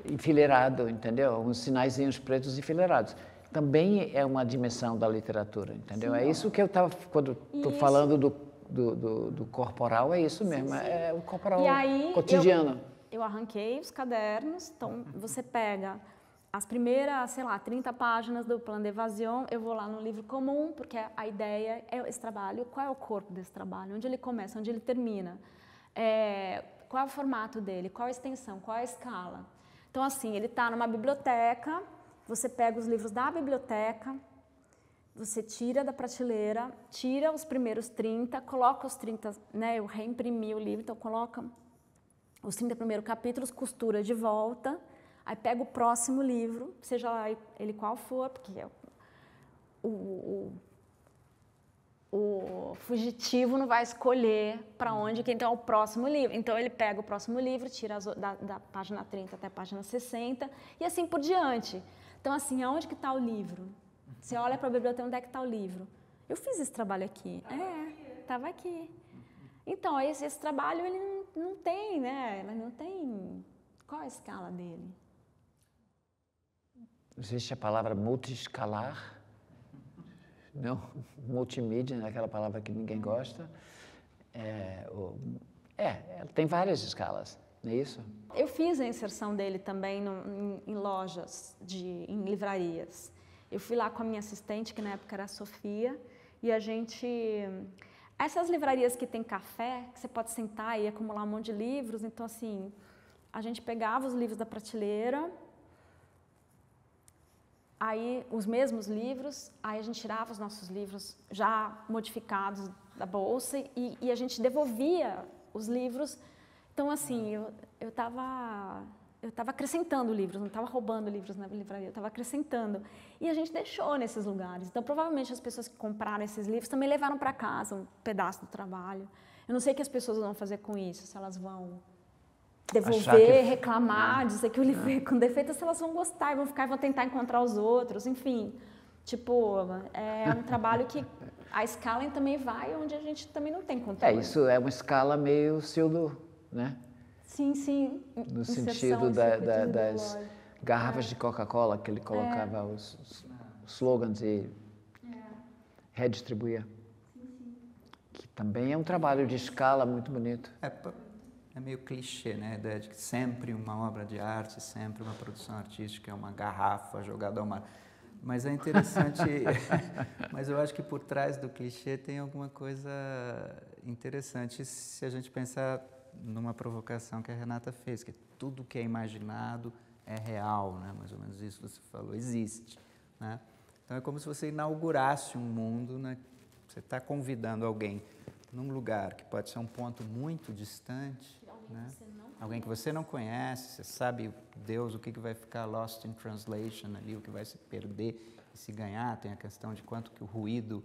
enfileirado, entendeu? Uns sinaizinhos pretos enfileirados. Também é uma dimensão da literatura, entendeu? Sim, é isso que eu estava, quando estou falando do corporal, é isso mesmo, é o corporal cotidiano. Eu arranquei os cadernos, então você pega as primeiras, sei lá, 30 páginas do Plan d'Evasion, eu vou lá no livro comum, porque a ideia é esse trabalho, qual é o corpo desse trabalho, onde ele começa, onde ele termina, qual é o formato dele, qual a extensão, qual a escala. Então, assim, ele está numa biblioteca, você pega os livros da biblioteca, você tira da prateleira, tira os primeiros 30, coloca os 30, né, eu reimprimi o livro, então coloca os 30 primeiros capítulos, costura de volta, aí pega o próximo livro, seja lá ele qual for, porque o fugitivo não vai escolher para onde que então é o próximo livro. Então ele pega o próximo livro, tira da página 30 até a página 60 e assim por diante. Então assim, aonde que está o livro? Você olha para a biblioteca, onde é que está o livro? Eu fiz esse trabalho aqui. Estava aqui. Então, esse trabalho, ele não tem, né? Ele não tem... Qual a escala dele? Existe a palavra multiescalar, não? Multimídia, né? Aquela palavra que ninguém gosta. Tem várias escalas, não é isso? Eu fiz a inserção dele também em lojas, em livrarias. Eu fui lá com a minha assistente, que na época era a Sofia, e a gente... Essas livrarias que tem café, que você pode sentar e acumular um monte de livros, então assim, a gente pegava os livros da prateleira, aí os mesmos livros, aí a gente tirava os nossos livros já modificados da bolsa e a gente devolvia os livros. Então assim, eu estava acrescentando livros, não estava roubando livros na livraria, eu estava acrescentando. E a gente deixou nesses lugares. Então, provavelmente, as pessoas que compraram esses livros também levaram para casa um pedaço do trabalho. Eu não sei o que as pessoas vão fazer com isso, se elas vão devolver, reclamar, dizer que o livro é com defeito, se elas vão gostar, vão tentar encontrar os outros, enfim. Tipo, é um trabalho que a escala também vai onde a gente também não tem controle. Isso é uma escala meio Sildo, né? Sim, sim. No sentido das garrafas de Coca-Cola, que ele colocava os slogans e redistribuía. Que também é um trabalho de escala muito bonito. É meio clichê, né? A ideia de que sempre uma obra de arte, sempre uma produção artística é uma garrafa jogada ao mar. Mas é interessante, mas eu acho que por trás do clichê tem alguma coisa interessante se a gente pensar numa provocação que a Renata fez, que tudo que é imaginado é real, né? Mais ou menos isso que você falou, existe, né? Então é como se você inaugurasse um mundo, né? Você está convidando alguém num lugar que pode ser um ponto muito distante, né? Alguém que você não conhece, você sabe, Deus, o que vai ficar lost in translation ali, o que vai se perder e se ganhar, tem a questão de quanto que o ruído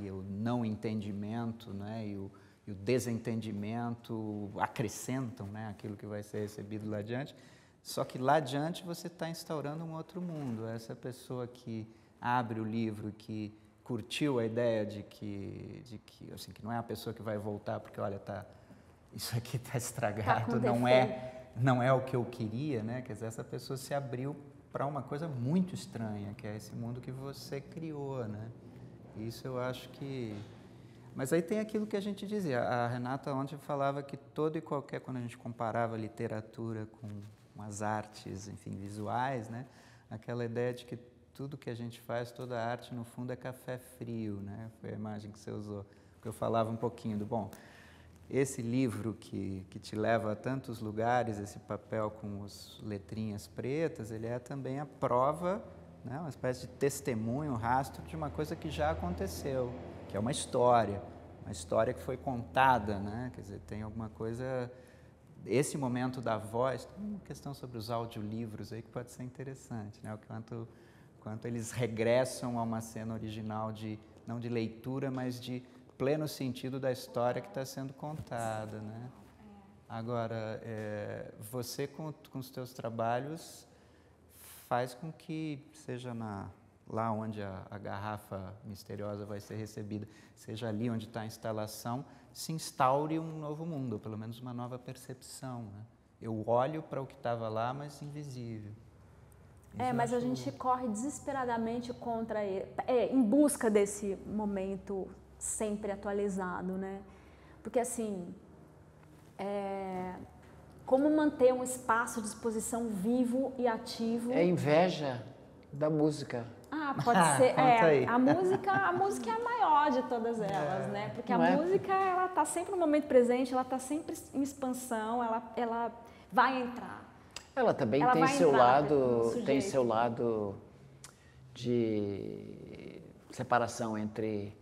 e o não entendimento, né, e o desentendimento acrescentam, né, aquilo que vai ser recebido lá adiante. Só que lá adiante você está instaurando um outro mundo. Essa pessoa que abre o livro, que curtiu a ideia de que assim, que não é a pessoa que vai voltar porque, olha, isso aqui está estragado, não é o que eu queria, né? Quer dizer, essa pessoa se abriu para uma coisa muito estranha, que é esse mundo que você criou, né? Isso eu acho que... Mas aí tem aquilo que a gente dizia, a Renata ontem falava que todo e qualquer, quando a gente comparava a literatura com as artes, enfim, visuais, né? Aquela ideia de que tudo que a gente faz, toda a arte, no fundo, é café frio, né? Foi a imagem que você usou, porque eu falava um pouquinho do, bom, esse livro que te leva a tantos lugares, esse papel com as letrinhas pretas, ele é também a prova, né, uma espécie de testemunho, rastro de uma coisa que já aconteceu, que é uma história que foi contada, né? Quer dizer, tem alguma coisa... Esse momento da voz, tem uma questão sobre os audiolivros aí que pode ser interessante, né? O quanto eles regressam a uma cena original, não de leitura, mas de pleno sentido da história que está sendo contada, né? Agora, você com os teus trabalhos faz com que seja lá onde a garrafa misteriosa vai ser recebida, seja ali onde está a instalação, se instaure um novo mundo, ou pelo menos uma nova percepção, né? Eu olho para o que estava lá, mas invisível. Mas a gente corre desesperadamente contra ele, em busca desse momento sempre atualizado, né? Porque assim, como manter um espaço de exposição vivo e ativo? É inveja da música. Pode ser. A música é a maior de todas elas, né? Porque a música, ela está sempre no momento presente, ela está sempre em expansão, ela vai entrar. Ela também tem seu lado de separação entre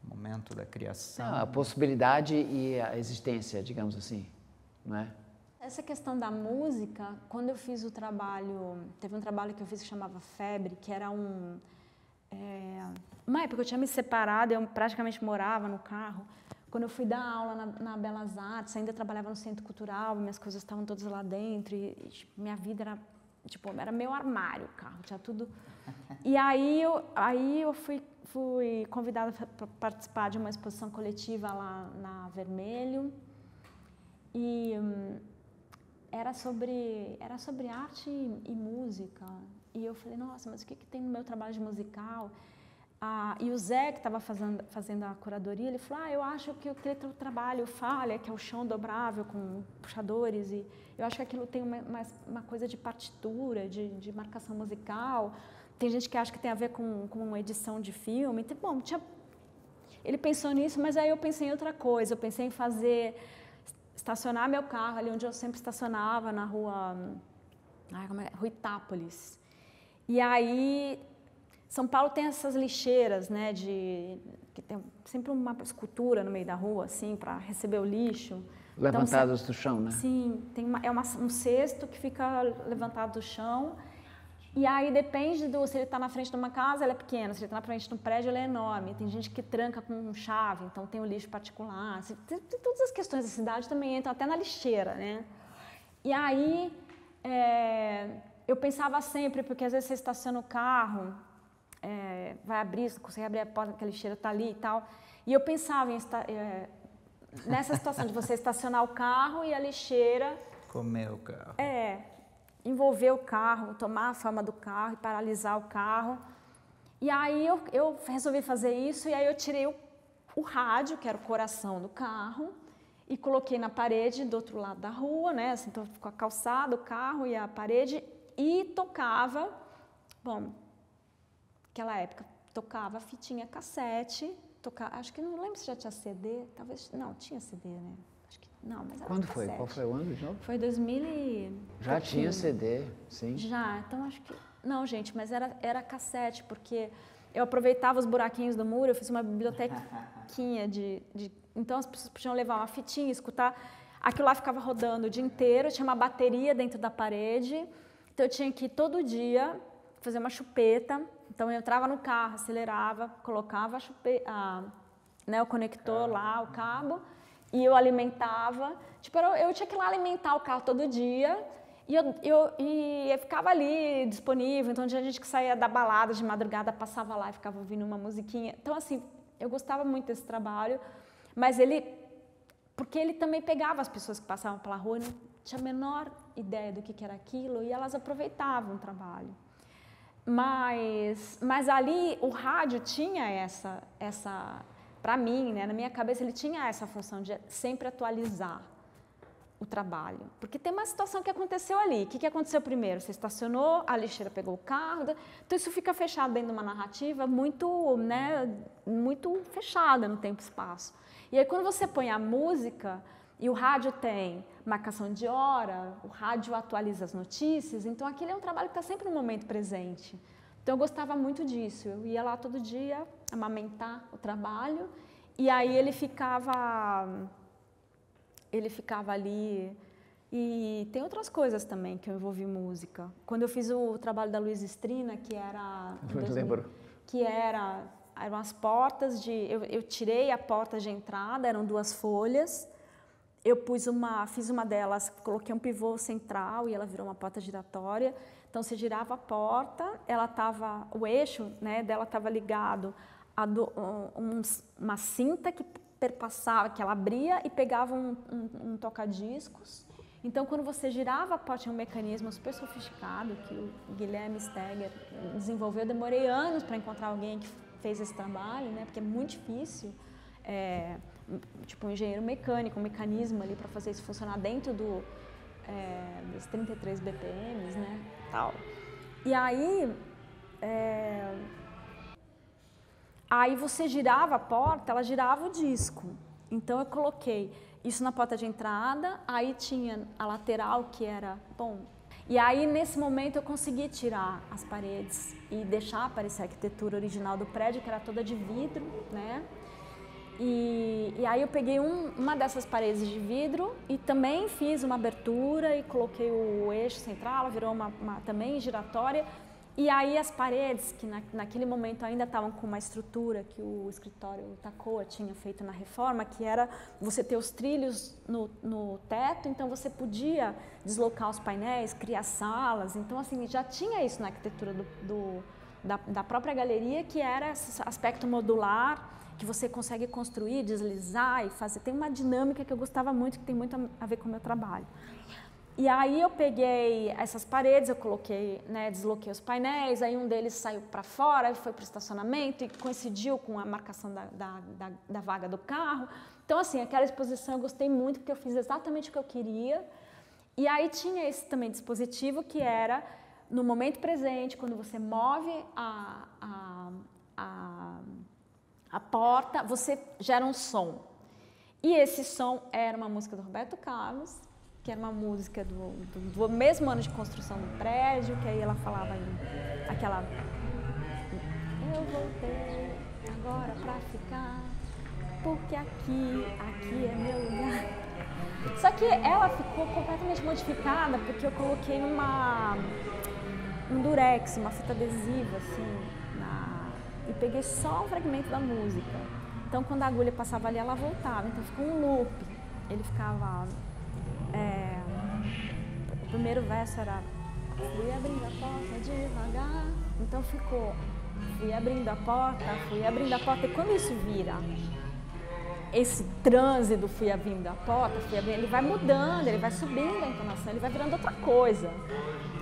momento da criação, a possibilidade e a existência, digamos assim, não é? Essa questão da música, quando eu fiz o trabalho, teve um trabalho que eu fiz que chamava Febre, que era uma época eu tinha me separado, eu praticamente morava no carro. Quando eu fui dar aula na Belas Artes, ainda trabalhava no Centro Cultural, minhas coisas estavam todas lá dentro e minha vida era meu armário, o carro, tinha tudo. E aí eu fui convidada para participar de uma exposição coletiva lá na Vermelho e era sobre arte e música. E eu falei, nossa, mas o que tem no meu trabalho de musical? E o Zé, que estava fazendo a curadoria, ele falou, eu acho que aquele trabalho Falha, que é o chão dobrável com puxadores, e eu acho que aquilo tem uma coisa de partitura, de marcação musical. Tem gente que acha que tem a ver com uma edição de filme. Então, bom, ele pensou nisso, mas aí eu pensei em outra coisa. Eu pensei em estacionar meu carro ali onde eu sempre estacionava, na rua Itápolis. E aí... São Paulo tem essas lixeiras, né, que tem sempre uma escultura no meio da rua, assim, para receber o lixo. Levantados do chão, né? Sim, tem um cesto que fica levantado do chão E aí depende se ele está na frente de uma casa, ela é pequena, se ele está na frente de um prédio, ela é enorme. Tem gente que tranca com chave, então tem o lixo particular. Tem todas as questões da cidade também entram até na lixeira, né? E aí eu pensava sempre, porque às vezes você estaciona o carro, vai abrir, você consegue abrir a porta, que a lixeira está ali e tal. E eu pensava nessa situação de você estacionar o carro e a lixeira... Comer o carro. Envolver o carro, tomar a forma do carro e paralisar o carro. E aí eu resolvi fazer isso e aí eu tirei o rádio, que era o coração do carro, e coloquei na parede do outro lado da rua, né? Assim, então ficou a calçada, o carro e a parede, e tocava, bom, naquela época tocava fitinha cassete, acho que não lembro se já tinha CD, talvez, não, tinha CD, né? Não, mas quando foi? Qual foi o ano de novo? Foi 2000 e... Já tinha CD, sim. Já, então acho que... Não, gente, mas era cassete, porque eu aproveitava os buraquinhos do muro, eu fiz uma bibliotequinha então as pessoas podiam levar uma fitinha, escutar. Aquilo lá ficava rodando o dia inteiro, tinha uma bateria dentro da parede, então eu tinha que ir todo dia fazer uma chupeta. Então eu entrava no carro, acelerava, colocava o conector lá, o cabo, e eu alimentava, tipo, eu tinha que ir lá alimentar o carro todo dia e eu ficava ali disponível. Então tinha gente que saía da balada de madrugada, passava lá e ficava ouvindo uma musiquinha. Então assim, eu gostava muito desse trabalho, mas porque ele também pegava as pessoas que passavam pela rua e não tinha a menor ideia do que era aquilo e elas aproveitavam o trabalho. Mas ali o rádio tinha essa para mim, né, na minha cabeça, ele tinha essa função de sempre atualizar o trabalho. Porque tem uma situação que aconteceu ali. O que aconteceu primeiro? Você estacionou, a lixeira pegou o carro. Então, isso fica fechado dentro de uma narrativa muito, né, muito fechada no tempo e espaço. E aí, quando você põe a música, e o rádio tem marcação de hora, o rádio atualiza as notícias, então aquele é um trabalho que está sempre no momento presente. Então, eu gostava muito disso. Eu ia lá todo dia amamentar o trabalho e aí ele ficava ali. E tem outras coisas também que eu envolvi música. Quando eu fiz o trabalho da Luísa Strina, que era... Que eram as portas de... Eu tirei a porta de entrada, eram 2 folhas. Eu fiz uma delas, coloquei um pivô central e ela virou uma porta giratória. Então, você girava a porta, o eixo, né, dela estava ligado a uma cinta que perpassava, que ela abria e pegava um toca-discos. Então, quando você girava a porta, tinha um mecanismo super sofisticado que o Guilherme Steger desenvolveu. Eu demorei anos para encontrar alguém que fez esse trabalho, né, porque é muito difícil. Tipo um engenheiro mecânico, um mecanismo ali para fazer isso funcionar dentro dos 33 BPMs, né, tal. E aí, aí você girava a porta, ela girava o disco. Então eu coloquei isso na porta de entrada, aí tinha a lateral que era, bom, e aí nesse momento eu consegui tirar as paredes e deixar aparecer a arquitetura original do prédio, que era toda de vidro, né? E aí eu peguei uma dessas paredes de vidro e também fiz uma abertura e coloquei o eixo central, ela virou uma também giratória. E aí as paredes, que naquele momento ainda estavam com uma estrutura que o escritório Tacoa tinha feito na reforma, que era você ter os trilhos no teto, então você podia deslocar os painéis, criar salas. Então assim, já tinha isso na arquitetura da própria galeria, que era esse aspecto modular, que você consegue construir, deslizar e fazer. Tem uma dinâmica que eu gostava muito, que tem muito a ver com o meu trabalho. E aí eu peguei essas paredes, eu coloquei, né, desloquei os painéis, aí um deles saiu para fora, foi para o estacionamento e coincidiu com a marcação da vaga do carro. Então, assim, aquela exposição eu gostei muito, porque eu fiz exatamente o que eu queria. E aí tinha esse também dispositivo que era, no momento presente, quando você move a porta, você gera um som. E esse som era uma música do Roberto Carlos, que era uma música do mesmo ano de construção do prédio, que aí ela falava aquela... Eu voltei agora pra ficar, porque aqui é meu lugar. Só que ela ficou completamente modificada, porque eu coloquei um durex, uma fita adesiva, assim, e peguei só um fragmento da música. Então, quando a agulha passava ali, ela voltava. Então, ficou um loop. Ele ficava... o primeiro verso era... Fui abrindo a porta devagar. Então, ficou... Fui abrindo a porta, fui abrindo a porta. E quando isso vira... Esse transe do fui abrindo a porta, fui abrindo, ele vai mudando, ele vai subindo a entonação, ele vai virando outra coisa.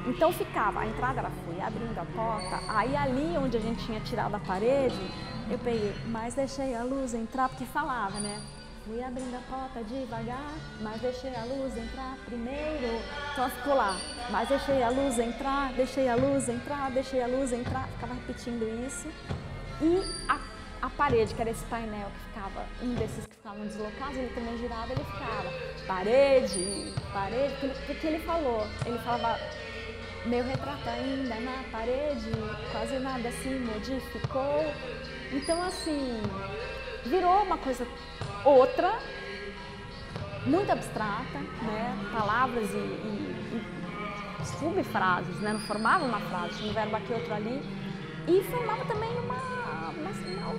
Então ficava, a entrada era fui abrindo a porta, aí ali onde a gente tinha tirado a parede, eu peguei, mas deixei a luz entrar, porque falava, né? Fui abrindo a porta devagar, mas deixei a luz entrar primeiro. Então ficou lá, mas deixei a luz entrar, deixei a luz entrar, deixei a luz entrar, ficava repetindo isso. E a parede, que era esse painel que ficava, um desses que ficavam deslocados, ele também girava, ele ficava parede, parede, porque ele falava meu retrato ainda na parede, quase nada se modificou. Então, assim, virou uma coisa outra, muito abstrata, né? Palavras e subfrases, né? Não formava uma frase, tinha um verbo aqui, outro ali, e formava também uma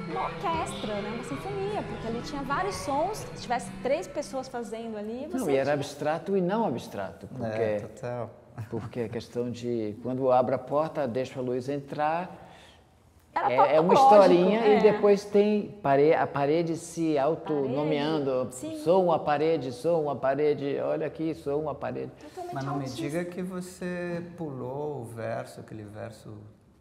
orquestra, né? Uma sinfonia, porque ali tinha vários sons, se tivesse 3 pessoas fazendo ali... Não, e era abstrato e não abstrato, porque, total. Porque a questão de quando abre a porta, deixa a luz entrar, é uma historinha e depois tem a parede se autonomeando, sou uma parede, olha aqui, sou uma parede. Mas não me diga que você pulou o verso, aquele verso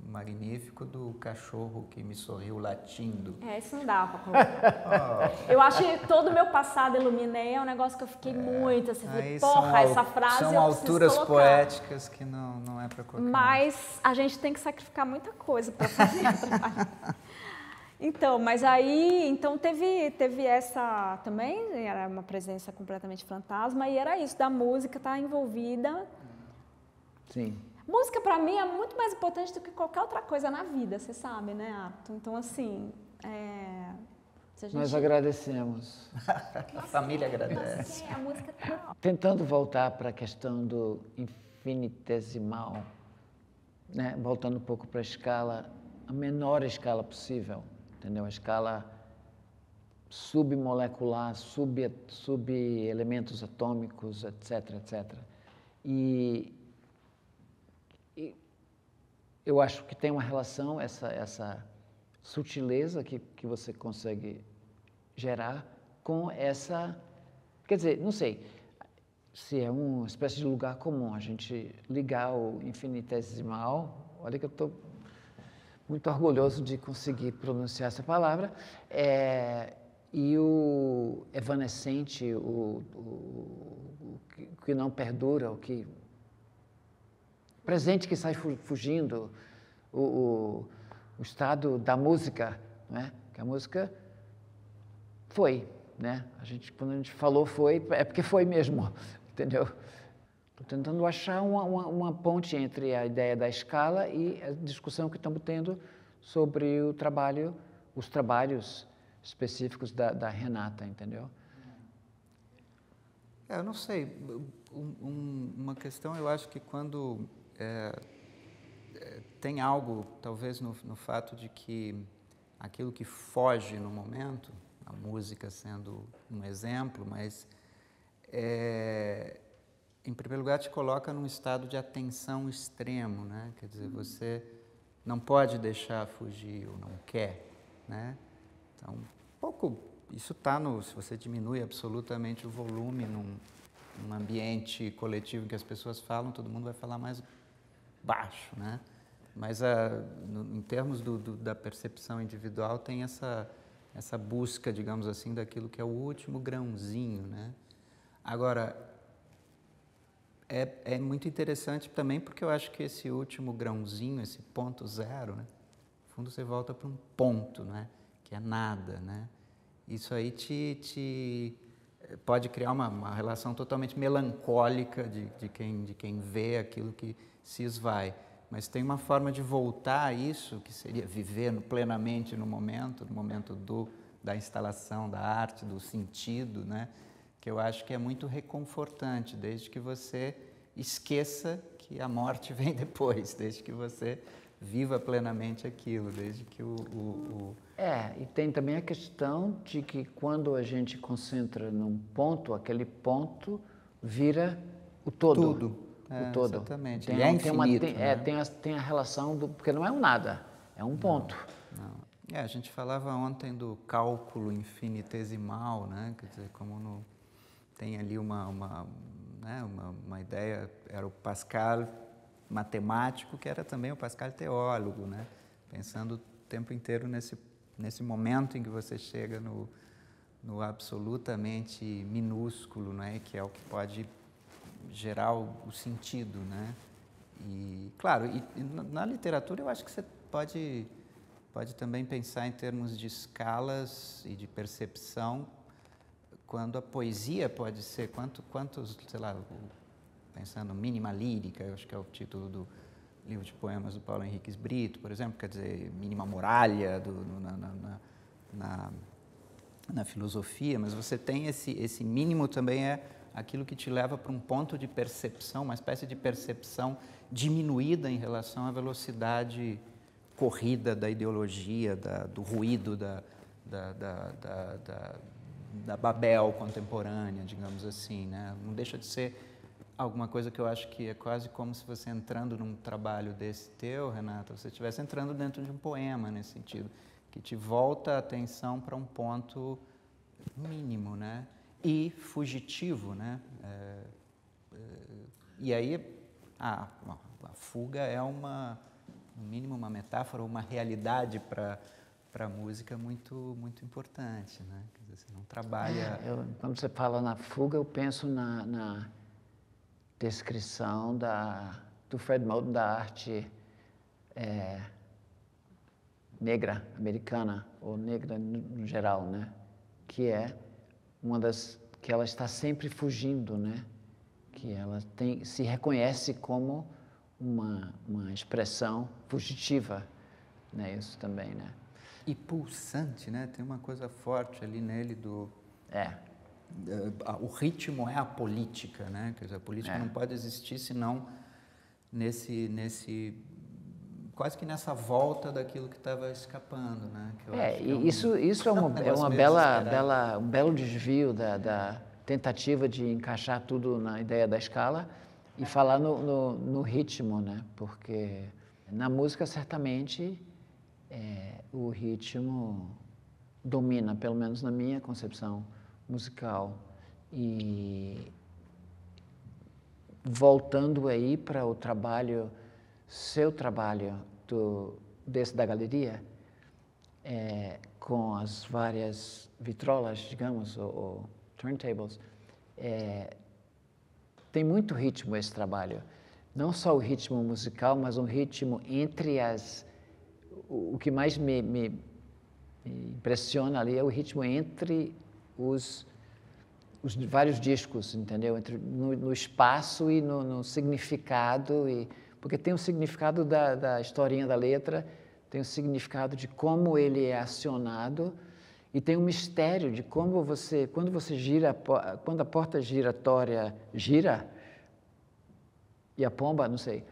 magnífico do cachorro que me sorriu latindo. Isso não dá pra colocar. Eu acho que todo o meu passado iluminei, é um negócio que eu fiquei muito assim, porra, essa frase são eu alturas preciso colocar. poéticas que não é pra colocar. Mas a gente tem que sacrificar muita coisa para fazer o trabalho. Então, mas aí, então teve essa também, era uma presença completamente fantasma, e era isso, da música estar envolvida. Sim. Música, para mim, é muito mais importante do que qualquer outra coisa na vida, você sabe, né, Arthur? Então, assim, se a gente... Nós agradecemos. A família agradece. A música tá... Tentando voltar para a questão do infinitesimal, né? Voltando um pouco para a escala, a menor escala possível, entendeu? A escala submolecular, sub-elementos atômicos, etc, etc. E eu acho que tem uma relação, essa sutileza que você consegue gerar com essa... Quer dizer, não sei se é uma espécie de lugar comum a gente ligar o infinitesimal, olha que eu estou muito orgulhoso de conseguir pronunciar essa palavra, e o evanescente, o que não perdura, o que... presente que sai fugindo, o estado da música, né? Que a música foi, né? Quando a gente falou foi, é porque foi mesmo, entendeu? Estou tentando achar uma ponte entre a ideia da escala e a discussão que estamos tendo sobre os trabalhos específicos da Renata, entendeu? Eu não sei, uma questão eu acho que quando tem algo, talvez no fato de que aquilo que foge no momento, a música sendo um exemplo, mas em primeiro lugar te coloca num estado de atenção extremo, né? Quer dizer, você não pode deixar fugir ou não quer, né? Então, isso está se você diminui absolutamente o volume num ambiente coletivo em que as pessoas falam, todo mundo vai falar mais baixo, né? Mas em termos da percepção individual tem essa busca, digamos assim, daquilo que é o último grãozinho, né? Agora, é muito interessante também porque eu acho que esse último grãozinho, esse ponto zero, né? No fundo você volta para um ponto, né? Que é nada, né? Isso aí pode criar uma relação totalmente melancólica de quem vê aquilo que se esvai. Mas tem uma forma de voltar a isso, que seria viver plenamente no momento da instalação, da arte, do sentido, né? Que eu acho que é muito reconfortante, desde que você esqueça que a morte vem depois, desde que você viva plenamente aquilo, desde que e tem também a questão de que quando a gente concentra num ponto, aquele ponto vira o todo. Tudo. O todo. Exatamente. Tem, Ele é infinito, né? tem a relação do... Porque não é um nada, é um ponto. Não. A gente falava ontem do cálculo infinitesimal, né? Quer dizer, como tem ali uma ideia, era o Pascal matemático, que era também o Pascal teólogo, né? Pensando o tempo inteiro nesse momento em que você chega no absolutamente minúsculo, né? Que é o que pode gerar o sentido, né? E, claro, na literatura eu acho que você pode também pensar em termos de escalas e de percepção, quando a poesia pode ser, quantos, sei lá, pensando mínima lírica, eu acho que é o título do livro de poemas do Paulo Henriques Brito, por exemplo, quer dizer, mínima muralha na filosofia, mas você tem esse mínimo também é aquilo que te leva para um ponto de percepção, uma espécie de percepção diminuída em relação à velocidade corrida da ideologia, do ruído da Babel contemporânea, digamos assim, né? Não deixa de ser alguma coisa que eu acho que é quase como se você entrando num trabalho desse teu, Renata, você estivesse entrando dentro de um poema nesse sentido, que te volta a atenção para um ponto mínimo, né? E fugitivo, né? E aí a fuga é no mínimo uma metáfora, uma realidade para a música muito importante, né? Quer dizer, você não trabalha... Quando você fala na fuga, eu penso na descrição do Fred Moten da arte negra americana, ou negra no geral, né? Que é que ela está sempre fugindo, né? Que ela se reconhece como uma expressão fugitiva, né? Isso também, né? E pulsante, né? Tem uma coisa forte ali nele o ritmo é a política, né? Quer dizer, a política não pode existir senão quase que nessa volta daquilo que estava escapando, né? Isso é um belo desvio da tentativa de encaixar tudo na ideia da escala e falar no ritmo, né? Porque na música certamente o ritmo domina, pelo menos na minha concepção musical. E voltando aí para o seu trabalho desse da galeria, com as várias vitrolas, digamos, ou turntables, tem muito ritmo esse trabalho. Não só o ritmo musical, mas um ritmo entre o que mais me impressiona ali é o ritmo entre os vários discos, entendeu? No espaço e no significado, porque tem o significado da historinha da letra, tem o significado de como ele é acionado e tem um mistério de como quando você gira, quando a porta giratória gira, e a pomba, não sei,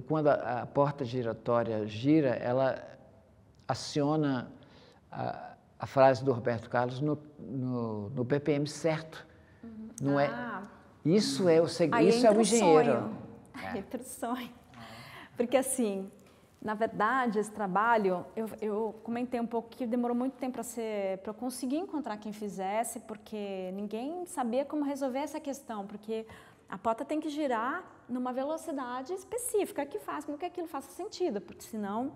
quando a porta giratória gira, ela aciona a frase do Roberto Carlos no BPM certo. Não é? Isso é o segredo, isso é o engenheiro. Entra o sonho. Porque assim, na verdade, esse trabalho, eu comentei um pouco que demorou muito tempo para eu conseguir encontrar quem fizesse, porque ninguém sabia como resolver essa questão, porque a porta tem que girar numa velocidade específica que faz com que aquilo faça sentido, porque senão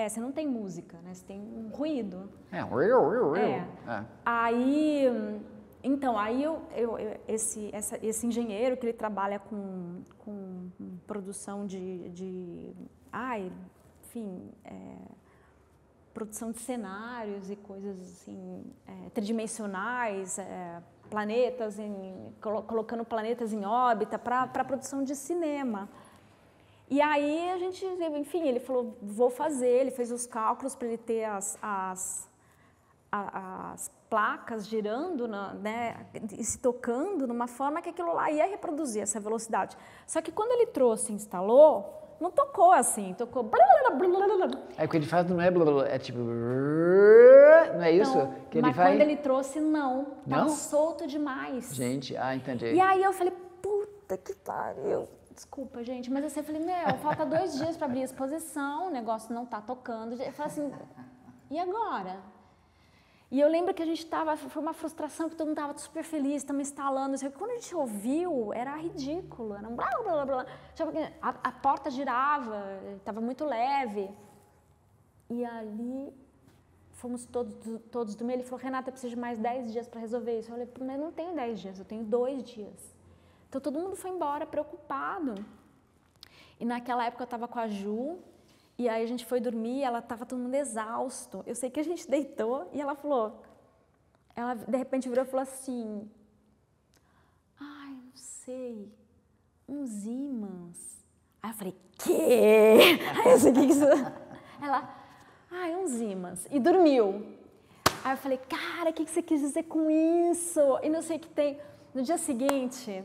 você não tem música, né? Você tem um ruído. Aí esse engenheiro que ele trabalha com produção produção de cenários e coisas assim tridimensionais, planetas colocando planetas em órbita para produção de cinema. E aí a gente, enfim, ele falou, vou fazer, ele fez os cálculos para ele ter as placas girando, né, e se tocando numa forma que aquilo lá ia reproduzir essa velocidade. Só que quando ele trouxe e instalou, não tocou assim, tocou... Aí o que ele faz não é blá, blá, é tipo... Não é isso? Então, Que ele mas vai... quando ele trouxe, não. Tava Não? solto demais. Gente, entendi. E aí eu falei, puta que pariu. Desculpa, gente, mas assim, eu falei, falta 2 dias para abrir a exposição, o negócio não tá tocando. Eu falei assim, e agora? E eu lembro que a gente foi uma frustração, que todo mundo estava super feliz, estamos instalando. Quando a gente ouviu, era ridículo, era um blá, blá, blá, blá. A porta girava, estava muito leve. E ali, fomos todos dormir. Ele falou, Renata, eu preciso de mais 10 dias para resolver isso. Eu falei, mas eu não tenho 10 dias, eu tenho 2 dias. Então, todo mundo foi embora preocupado. E naquela época eu estava com a Ju, e aí a gente foi dormir, ela estava todo mundo exausto. Eu sei que a gente deitou e ela falou, ela de repente virou e falou assim, ai, não sei, uns ímãs. Aí eu falei, quê? Aí eu sei que isso... Ela, ai, uns ímãs. E dormiu. Aí eu falei, cara, o que você quis dizer com isso? E não sei o que tem. No dia seguinte...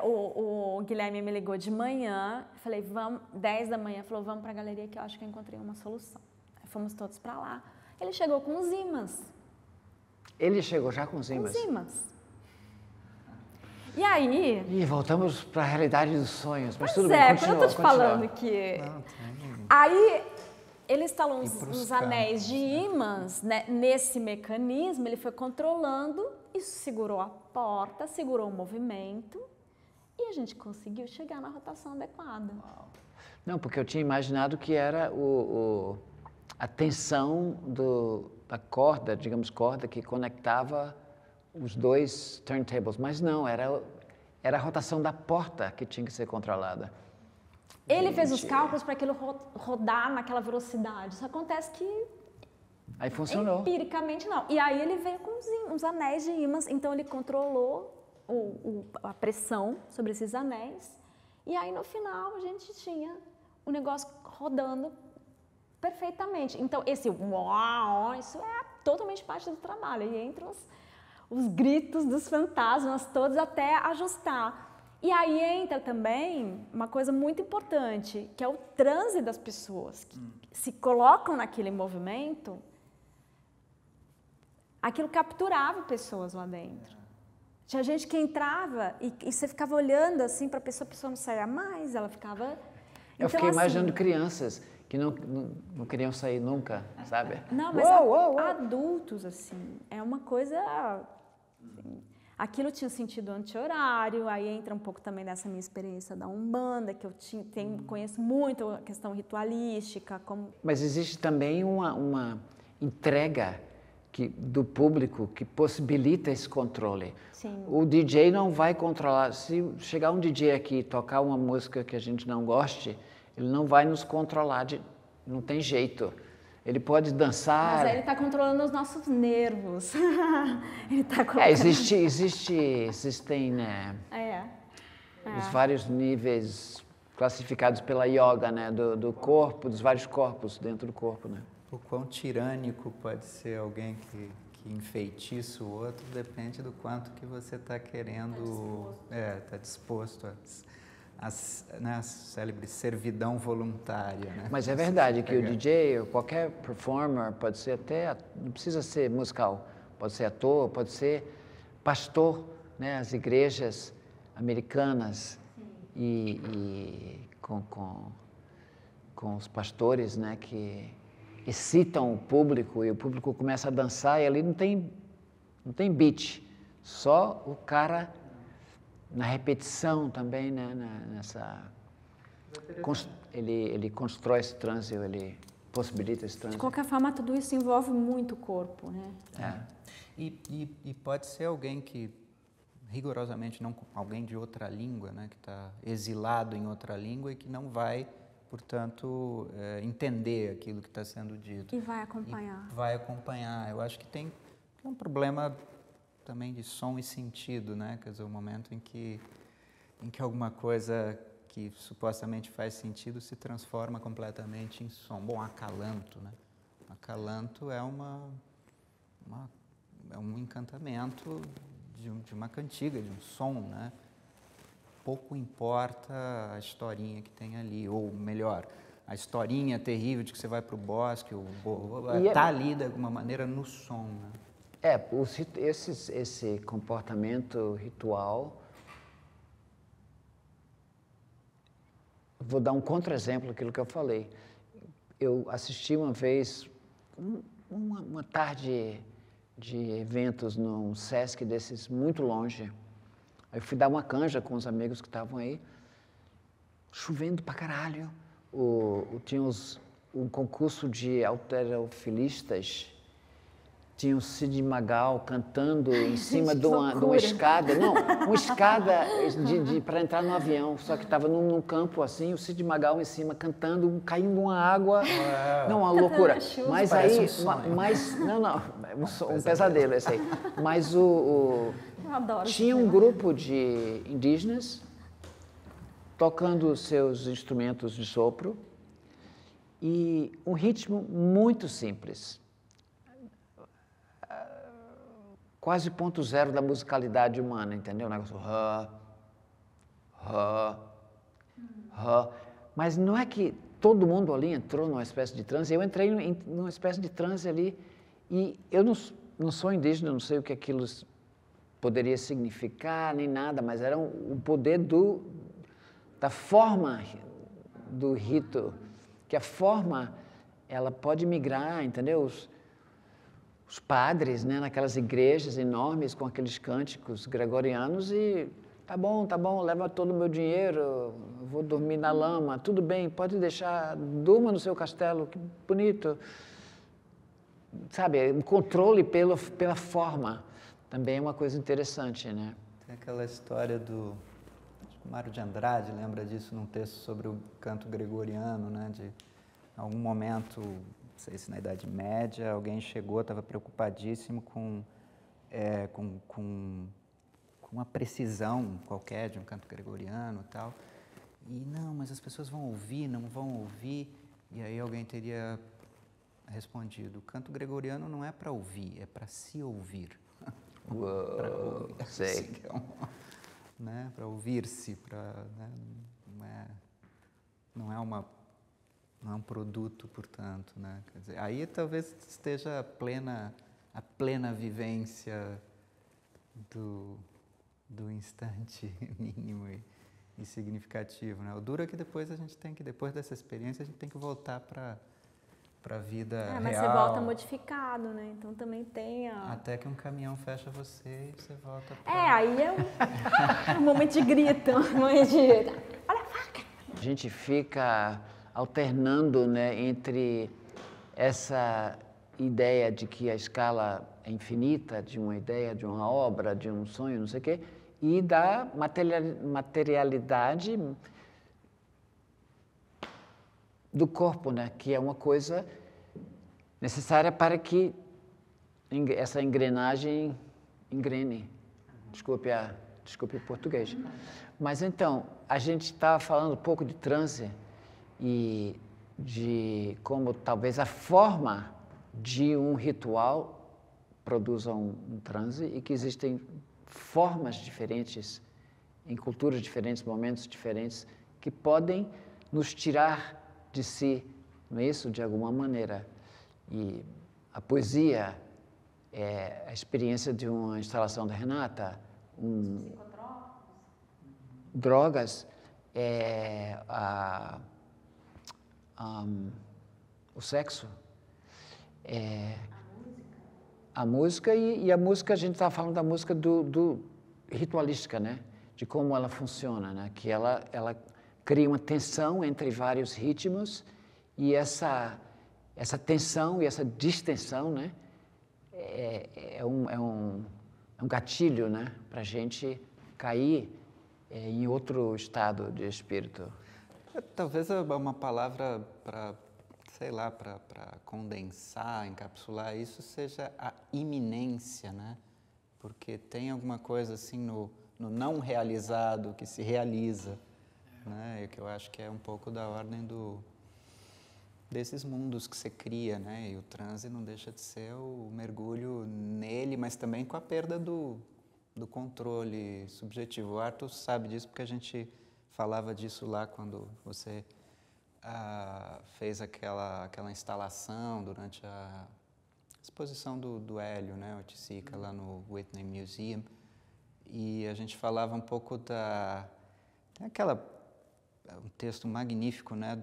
O Guilherme me ligou de manhã, falei, vamos, 10 da manhã, falou, vamos para a galeria que eu acho que eu encontrei uma solução. Aí fomos todos para lá. Ele chegou com os ímãs. Ele chegou já com os Com ímãs? os ímãs. E aí... E voltamos para a realidade dos sonhos, mas Pois tudo bem, quando continua, eu tô te falando que... Aí ele instalou uns anéis de ímãs, né, nesse mecanismo, ele foi controlando, isso segurou a porta, segurou o movimento. E a gente conseguiu chegar na rotação adequada. Não, porque eu tinha imaginado que era a tensão da corda, digamos corda, que conectava os 2 turntables. Mas não, era a rotação da porta que tinha que ser controlada. Ele fez os cálculos para aquilo rodar naquela velocidade. Isso acontece que... Aí funcionou. Empiricamente não. E aí ele veio com uns anéis de ímãs, então ele controlou a pressão sobre esses anéis, e aí no final a gente tinha o negócio rodando perfeitamente. Então esse uau, isso é totalmente parte do trabalho, e entra os gritos dos fantasmas todos até ajustar. E aí entra também uma coisa muito importante, que é o transe das pessoas, que se colocam naquele movimento, aquilo capturava pessoas lá dentro. Tinha gente que entrava e você ficava olhando assim para a pessoa não saía mais, ela ficava... Eu fiquei imaginando crianças que não queriam sair nunca, sabe? Não, mas adultos, assim, é uma coisa... Assim, aquilo tinha sentido anti-horário, aí entra um pouco também dessa minha experiência da Umbanda, que eu conheço muito a questão ritualística. Mas existe também uma entrega do público que possibilita esse controle. Sim. O DJ não vai controlar. Se chegar um DJ aqui e tocar uma música que a gente não goste, ele não vai nos controlar, não tem jeito. Ele pode dançar... Mas aí ele está controlando os nossos nervos. Ele está colocando... Existem, né, os vários níveis classificados pela yoga, né, do corpo, dos vários corpos dentro do corpo, né? O quão tirânico pode ser alguém que enfeitiça o outro depende do quanto que você está querendo, está disposto a célebre servidão voluntária. Né? Mas é verdade que o DJ, ou qualquer performer, pode ser até, não precisa ser musical, pode ser ator, pode ser pastor, né? As igrejas americanas e com os pastores, né? Que excitam o público e o público começa a dançar e ali não tem beat, só o cara na repetição também, né, ele constrói esse transe, ele possibilita esse transe. De qualquer forma, tudo isso envolve muito o corpo, né? E pode ser alguém que rigorosamente não, alguém de outra língua, né, que está exilado em outra língua e que não vai, portanto, entender aquilo que está sendo dito. E vai acompanhar. Vai acompanhar. Eu acho que tem um problema também de som e sentido, né? Quer dizer, o momento em que alguma coisa que supostamente faz sentido se transforma completamente em som. Bom, acalanto, né? Acalanto é é um encantamento de uma cantiga, de um som, né? Pouco importa a historinha que tem ali, ou melhor, a historinha terrível de que você vai para o bosque, está ali de alguma maneira no som, né? Esse comportamento ritual. Vou dar um contra-exemplo daquilo que eu falei. Eu assisti uma vez uma tarde de eventos num Sesc desses muito longe. Aí eu fui dar uma canja com os amigos que estavam aí, chovendo pra caralho. Tinha um concurso de halterofilistas. Tinha o Cid Magal cantando em cima de uma escada. Não, uma escada para entrar no avião. Só que estava num campo assim, o Cid Magal em cima cantando, caindo uma água. Não, uma loucura. Mas aí... um pesadelo esse aí. Mas tinha um grupo de indígenas tocando seus instrumentos de sopro e um ritmo muito simples. Quase ponto zero da musicalidade humana, entendeu? O negócio Mas não é que todo mundo ali entrou numa espécie de transe. Eu entrei numa espécie de transe ali e eu não sou indígena, não sei o que aquilo poderia significar nem nada, mas era o poder da forma do rito, que a forma ela pode migrar, entendeu? Os padres, né, naquelas igrejas enormes com aqueles cânticos gregorianos e tá bom, leva todo o meu dinheiro, eu vou dormir na lama, tudo bem, pode deixar, durma no seu castelo, que bonito. Sabe, o controle pela forma também é uma coisa interessante, né? Tem aquela história do Mário de Andrade, lembra disso num texto sobre o canto gregoriano, né, de algum momento... Não sei se na Idade Média alguém chegou, estava preocupadíssimo com uma precisão qualquer de um canto gregoriano e tal. E não, mas as pessoas vão ouvir, não vão ouvir. E aí alguém teria respondido, o canto gregoriano não é para ouvir, é para se ouvir. Uou, sei. Né? Para ouvir-se, né? Não é um produto, portanto, né? Quer dizer, aí talvez esteja a plena vivência do instante mínimo e significativo, né? O duro é que depois dessa experiência, a gente tem que voltar para a vida real. Mas você volta modificado, né? Então também tem Até que um caminhão fecha você e você volta aí é um momento de grito, um momento de... Olha a faca! A gente fica alternando, né, entre essa ideia de que a escala é infinita, de uma ideia, de uma obra, de um sonho, não sei o quê, e da materialidade do corpo, né, que é uma coisa necessária para que essa engrenagem engrene. Desculpe o português. Mas então, a gente estava falando um pouco de transe e de como talvez a forma de um ritual produza um transe e que existem formas diferentes, em culturas diferentes, momentos diferentes, que podem nos tirar de si, não é isso? De alguma maneira. E a poesia é a experiência de uma instalação da Renata, drogas, o sexo, a música e a música, a gente estava falando da música do ritualística, né? De como ela funciona, né? Que ela cria uma tensão entre vários ritmos e essa tensão e essa distensão, né? É um gatilho, né? Para a gente cair em outro estado de espírito. Talvez uma palavra para, sei lá, para condensar, encapsular isso seja a iminência, né? Porque tem alguma coisa assim no não realizado que se realiza, né? E que eu acho que é um pouco da ordem desses mundos que você cria, né? E o transe não deixa de ser o mergulho nele, mas também com a perda do controle subjetivo. O Arthur sabe disso porque a gente falava disso lá quando você fez aquela instalação durante a exposição do Hélio, né, Oiticica, lá no Whitney Museum, e a gente falava um pouco tem um texto magnífico, né,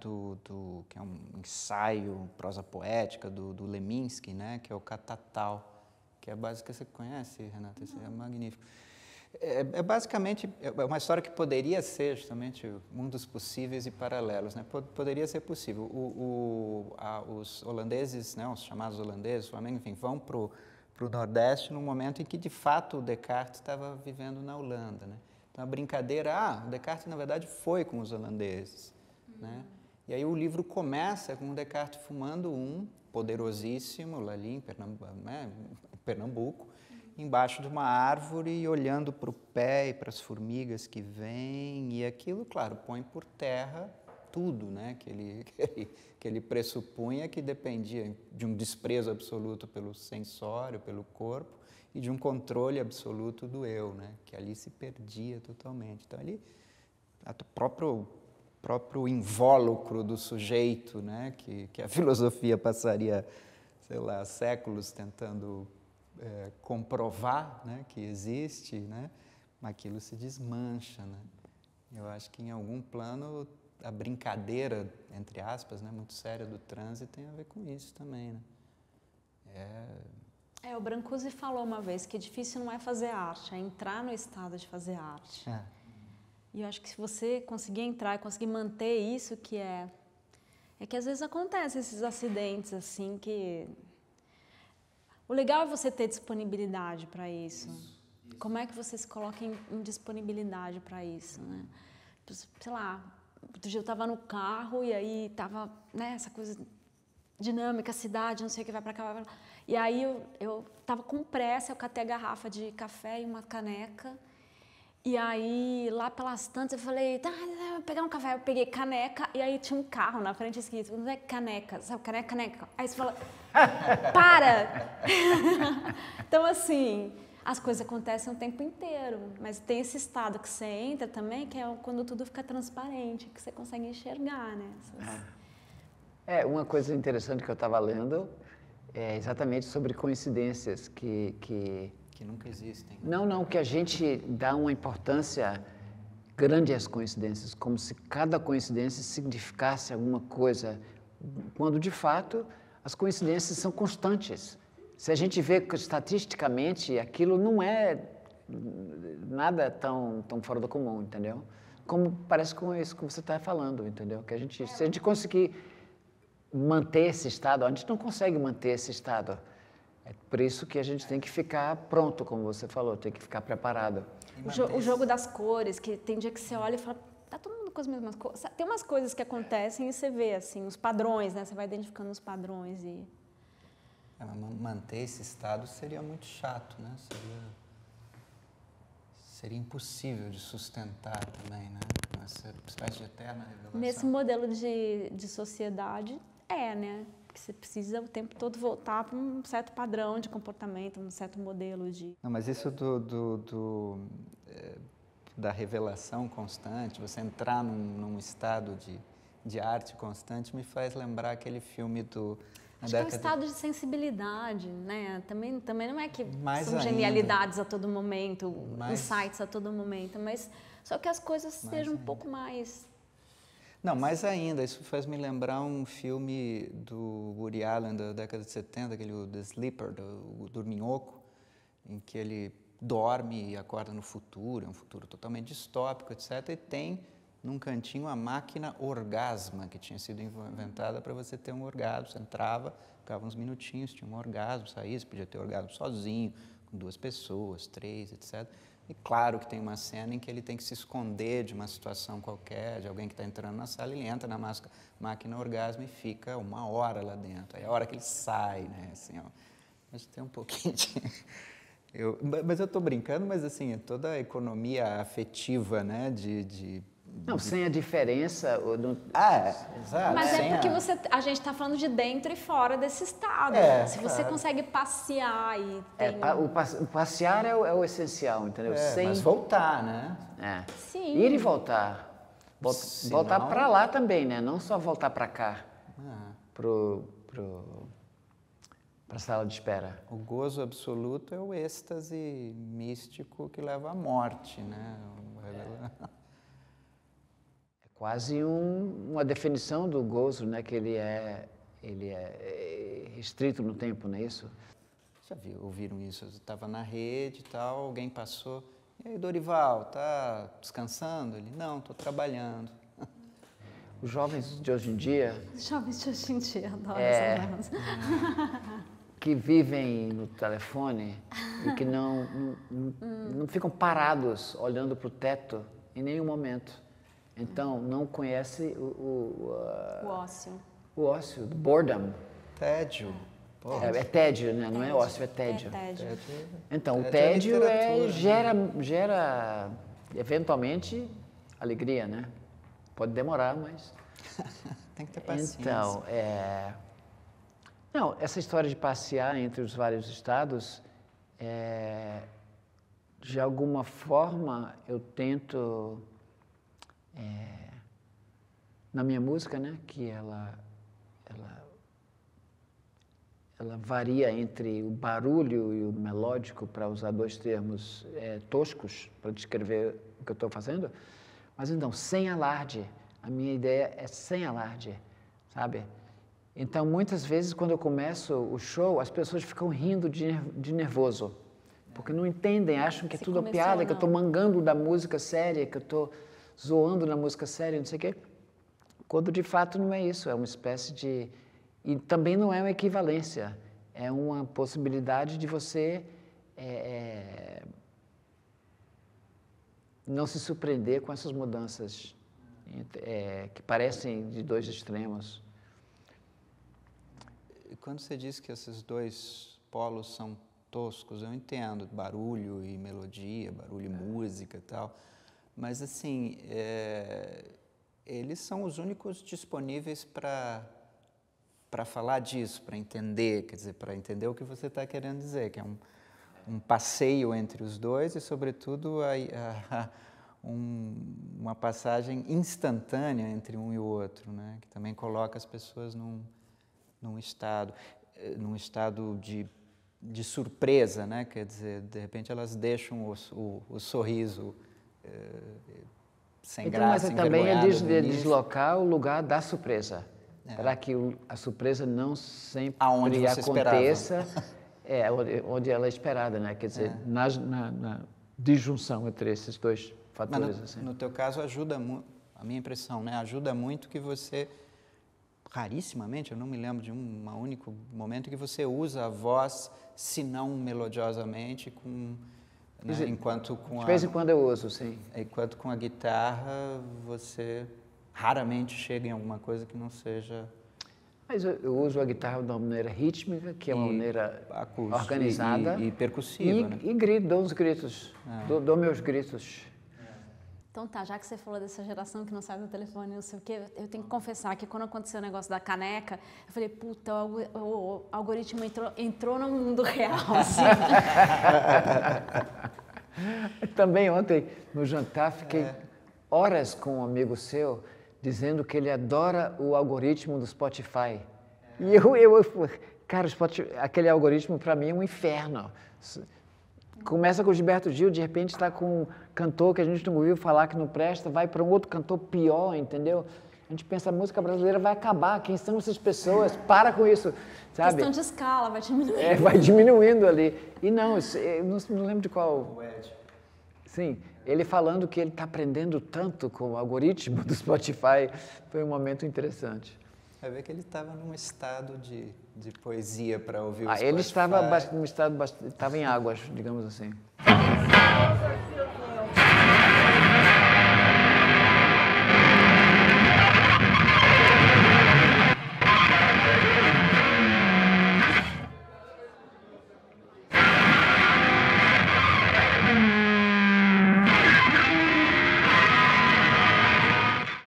que é um ensaio, prosa poética do Leminski, né, que é o Catatal, que é basicamente, você conhece, Renata? Esse é magnífico. Basicamente uma história que poderia ser justamente mundos possíveis e paralelos, né? Poderia ser possível. Os holandeses, né, os chamados holandeses, Flamengo, enfim, vão para o Nordeste num momento em que, de fato, o Descartes estava vivendo na Holanda, né? Então, a brincadeira, o Descartes, na verdade, foi com os holandeses, né? E aí o livro começa com o Descartes fumando um poderosíssimo, ali em Pernambuco, embaixo de uma árvore e olhando para o pé e para as formigas que vêm, e aquilo, claro, põe por terra tudo, né, que ele pressupunha que dependia de um desprezo absoluto pelo sensório, pelo corpo, e de um controle absoluto do eu, né, que ali se perdia totalmente. Então, ali, o próprio invólucro do sujeito, né, que a filosofia passaria, sei lá, séculos tentando comprovar, né, que existe, né, mas aquilo se desmancha, né? Eu acho que em algum plano a brincadeira, entre aspas, né, muito séria do transe tem a ver com isso também, né? O Brancusi falou uma vez que difícil não é fazer arte, é entrar no estado de fazer arte. E eu acho que se você conseguir entrar e conseguir manter isso, que é que às vezes acontecem esses acidentes assim que... O legal é você ter disponibilidade para isso. Como é que você se coloca em disponibilidade para isso, né? Sei lá, outro dia eu estava no carro e aí estava, né, essa coisa dinâmica, cidade, não sei o que vai para cá, vai pra lá. E aí eu estava com pressa, eu catei a garrafa de café e uma caneca. E aí, lá pelas tantas, eu falei, vou pegar um café. Eu peguei caneca e aí tinha um carro na frente escrito, não é caneca, sabe, caneca. Aí você fala, para! Então, assim, as coisas acontecem o tempo inteiro, mas tem esse estado que você entra também, que é quando tudo fica transparente, que você consegue enxergar, né? Uma coisa interessante que eu estava lendo é exatamente sobre coincidências que nunca existem. Não, que a gente dá uma importância grande às coincidências, como se cada coincidência significasse alguma coisa, quando de fato as coincidências são constantes. Se a gente vê que estatisticamente aquilo não é nada tão fora do comum, entendeu? Como parece com isso que você está falando, entendeu? Que se a gente conseguir manter esse estado, a gente não consegue manter esse estado. É por isso que a gente tem que ficar pronto, como você falou, tem que ficar preparado. O jogo das cores, que tem dia que você olha e fala, tá todo mundo com as mesmas cores. Tem umas coisas que acontecem e você vê, assim, os padrões, né? Você vai identificando os padrões e... Manter esse estado seria muito chato, né? Seria impossível de sustentar também, né? Essa espécie de eterna revelação. Nesse modelo de sociedade, né? Porque você precisa o tempo todo voltar para um certo padrão de comportamento, um certo modelo de... Não, mas isso da revelação constante, você entrar num estado de arte constante, me faz lembrar aquele filme Acho que é um estado de sensibilidade, né? Também não é que são ainda. Genialidades a todo momento, insights a todo momento, mas só que as coisas sejam um pouco mais... Não, mais ainda, isso faz me lembrar um filme do Woody Allen da década de 70, aquele The Sleeper, o Dorminhoco, em que ele dorme e acorda no futuro, é um futuro totalmente distópico, etc. E tem num cantinho a máquina orgasma, que tinha sido inventada para você ter um orgasmo. Você entrava, ficava uns minutinhos, tinha um orgasmo, saía, você podia ter orgasmo sozinho, com 2 pessoas, 3, etc. E claro que tem uma cena em que ele tem que se esconder de uma situação qualquer, de alguém que está entrando na sala, ele entra na máquina orgasmo e fica 1 hora lá dentro. Aí é a hora que ele sai, né? Assim, ó. Mas tem um pouquinho de... Mas eu estou brincando, mas assim, toda a economia afetiva, né, de Não, sem a diferença... Exato. Mas é porque a gente está falando de dentro e fora desse estado. Se você consegue passear e tem... O passear é o essencial, entendeu? Mas voltar, né? Sim. Ir e voltar. Voltar para lá também, né? Não só voltar para cá, para a sala de espera. O gozo absoluto é o êxtase místico que leva à morte, né? É quase uma definição do gozo, né? Que ele é restrito no tempo, não é isso? Já ouviram isso? Eu estava na rede e tal, alguém passou. E aí, Dorival, tá descansando? Ele, não, estou trabalhando. Os jovens de hoje em dia... Os jovens de hoje em dia, adoro essas frases. Que vivem no telefone e que não ficam parados olhando para o teto em nenhum momento. Então, não conhece o ócio. O ócio, o boredom. Tédio. É tédio, né? Não é ócio, é tédio. É tédio. Então, o tédio gera, eventualmente, alegria, né? Pode demorar, mas... Tem que ter paciência. Então, não, essa história de passear entre os vários estados, de alguma forma, eu tento, na minha música, né, que ela varia entre o barulho e o melódico, para usar dois termos toscos para descrever o que eu estou fazendo, mas então, sem alarde. A minha ideia é sem alarde, sabe? Então, muitas vezes, quando eu começo o show, as pessoas ficam rindo de nervoso, porque não entendem, acham que é tudo piada, que eu estou mangando da música séria, que eu estou zoando na música séria, não sei o quê. Quando, de fato, não é isso, é uma espécie de... E também não é uma equivalência, é uma possibilidade de você não se surpreender com essas mudanças que parecem de dois extremos. Quando você diz que esses dois polos são toscos, eu entendo, barulho e melodia, barulho e música e tal, mas assim, eles são os únicos disponíveis para falar disso, para entender, quer dizer, para entender o que você está querendo dizer, que é um passeio entre os dois e, sobretudo, uma passagem instantânea entre um e o outro, né? Que também coloca as pessoas num estado de surpresa, né? Quer dizer, de repente elas deixam o sorriso sem graça, mas também é deslocar o lugar da surpresa, para que a surpresa não sempre aconteça onde ela é esperada, né? Quer dizer, na disjunção entre esses dois fatores. Mas no teu caso ajuda muito, a minha impressão, né? Ajuda muito que você, rarissimamente, eu não me lembro de um único momento que você usa a voz, se não melodiosamente, enquanto com de vez em quando eu uso, sim. Enquanto com a guitarra você raramente chega em alguma coisa que não seja... Mas eu uso a guitarra de uma maneira rítmica, que é uma maneira organizada. E percussiva, né? E grito, dou uns gritos, dou meus gritos. Então tá, já que você falou dessa geração que não sai do telefone, não sei o quê, eu tenho que confessar que quando aconteceu o negócio da caneca, eu falei, puta, o algoritmo entrou no mundo real, assim. Também ontem, no jantar, fiquei horas com um amigo seu, dizendo que ele adora o algoritmo do Spotify. E cara, aquele algoritmo para mim é um inferno. Começa com o Gilberto Gil, de repente está com um cantor que a gente não ouviu falar que não presta, vai para um outro cantor pior, entendeu? A gente pensa, a música brasileira vai acabar, quem são essas pessoas? Para com isso, sabe? Questão de escala, vai diminuindo. Vai diminuindo ali. E não, eu não lembro de qual... O Ed. Sim, ele falando que ele está aprendendo tanto com o algoritmo do Spotify, foi um momento interessante. Vai ver que ele estava num estado de poesia para ouvir o Spotify. Ele estava num estado estava em águas, digamos assim.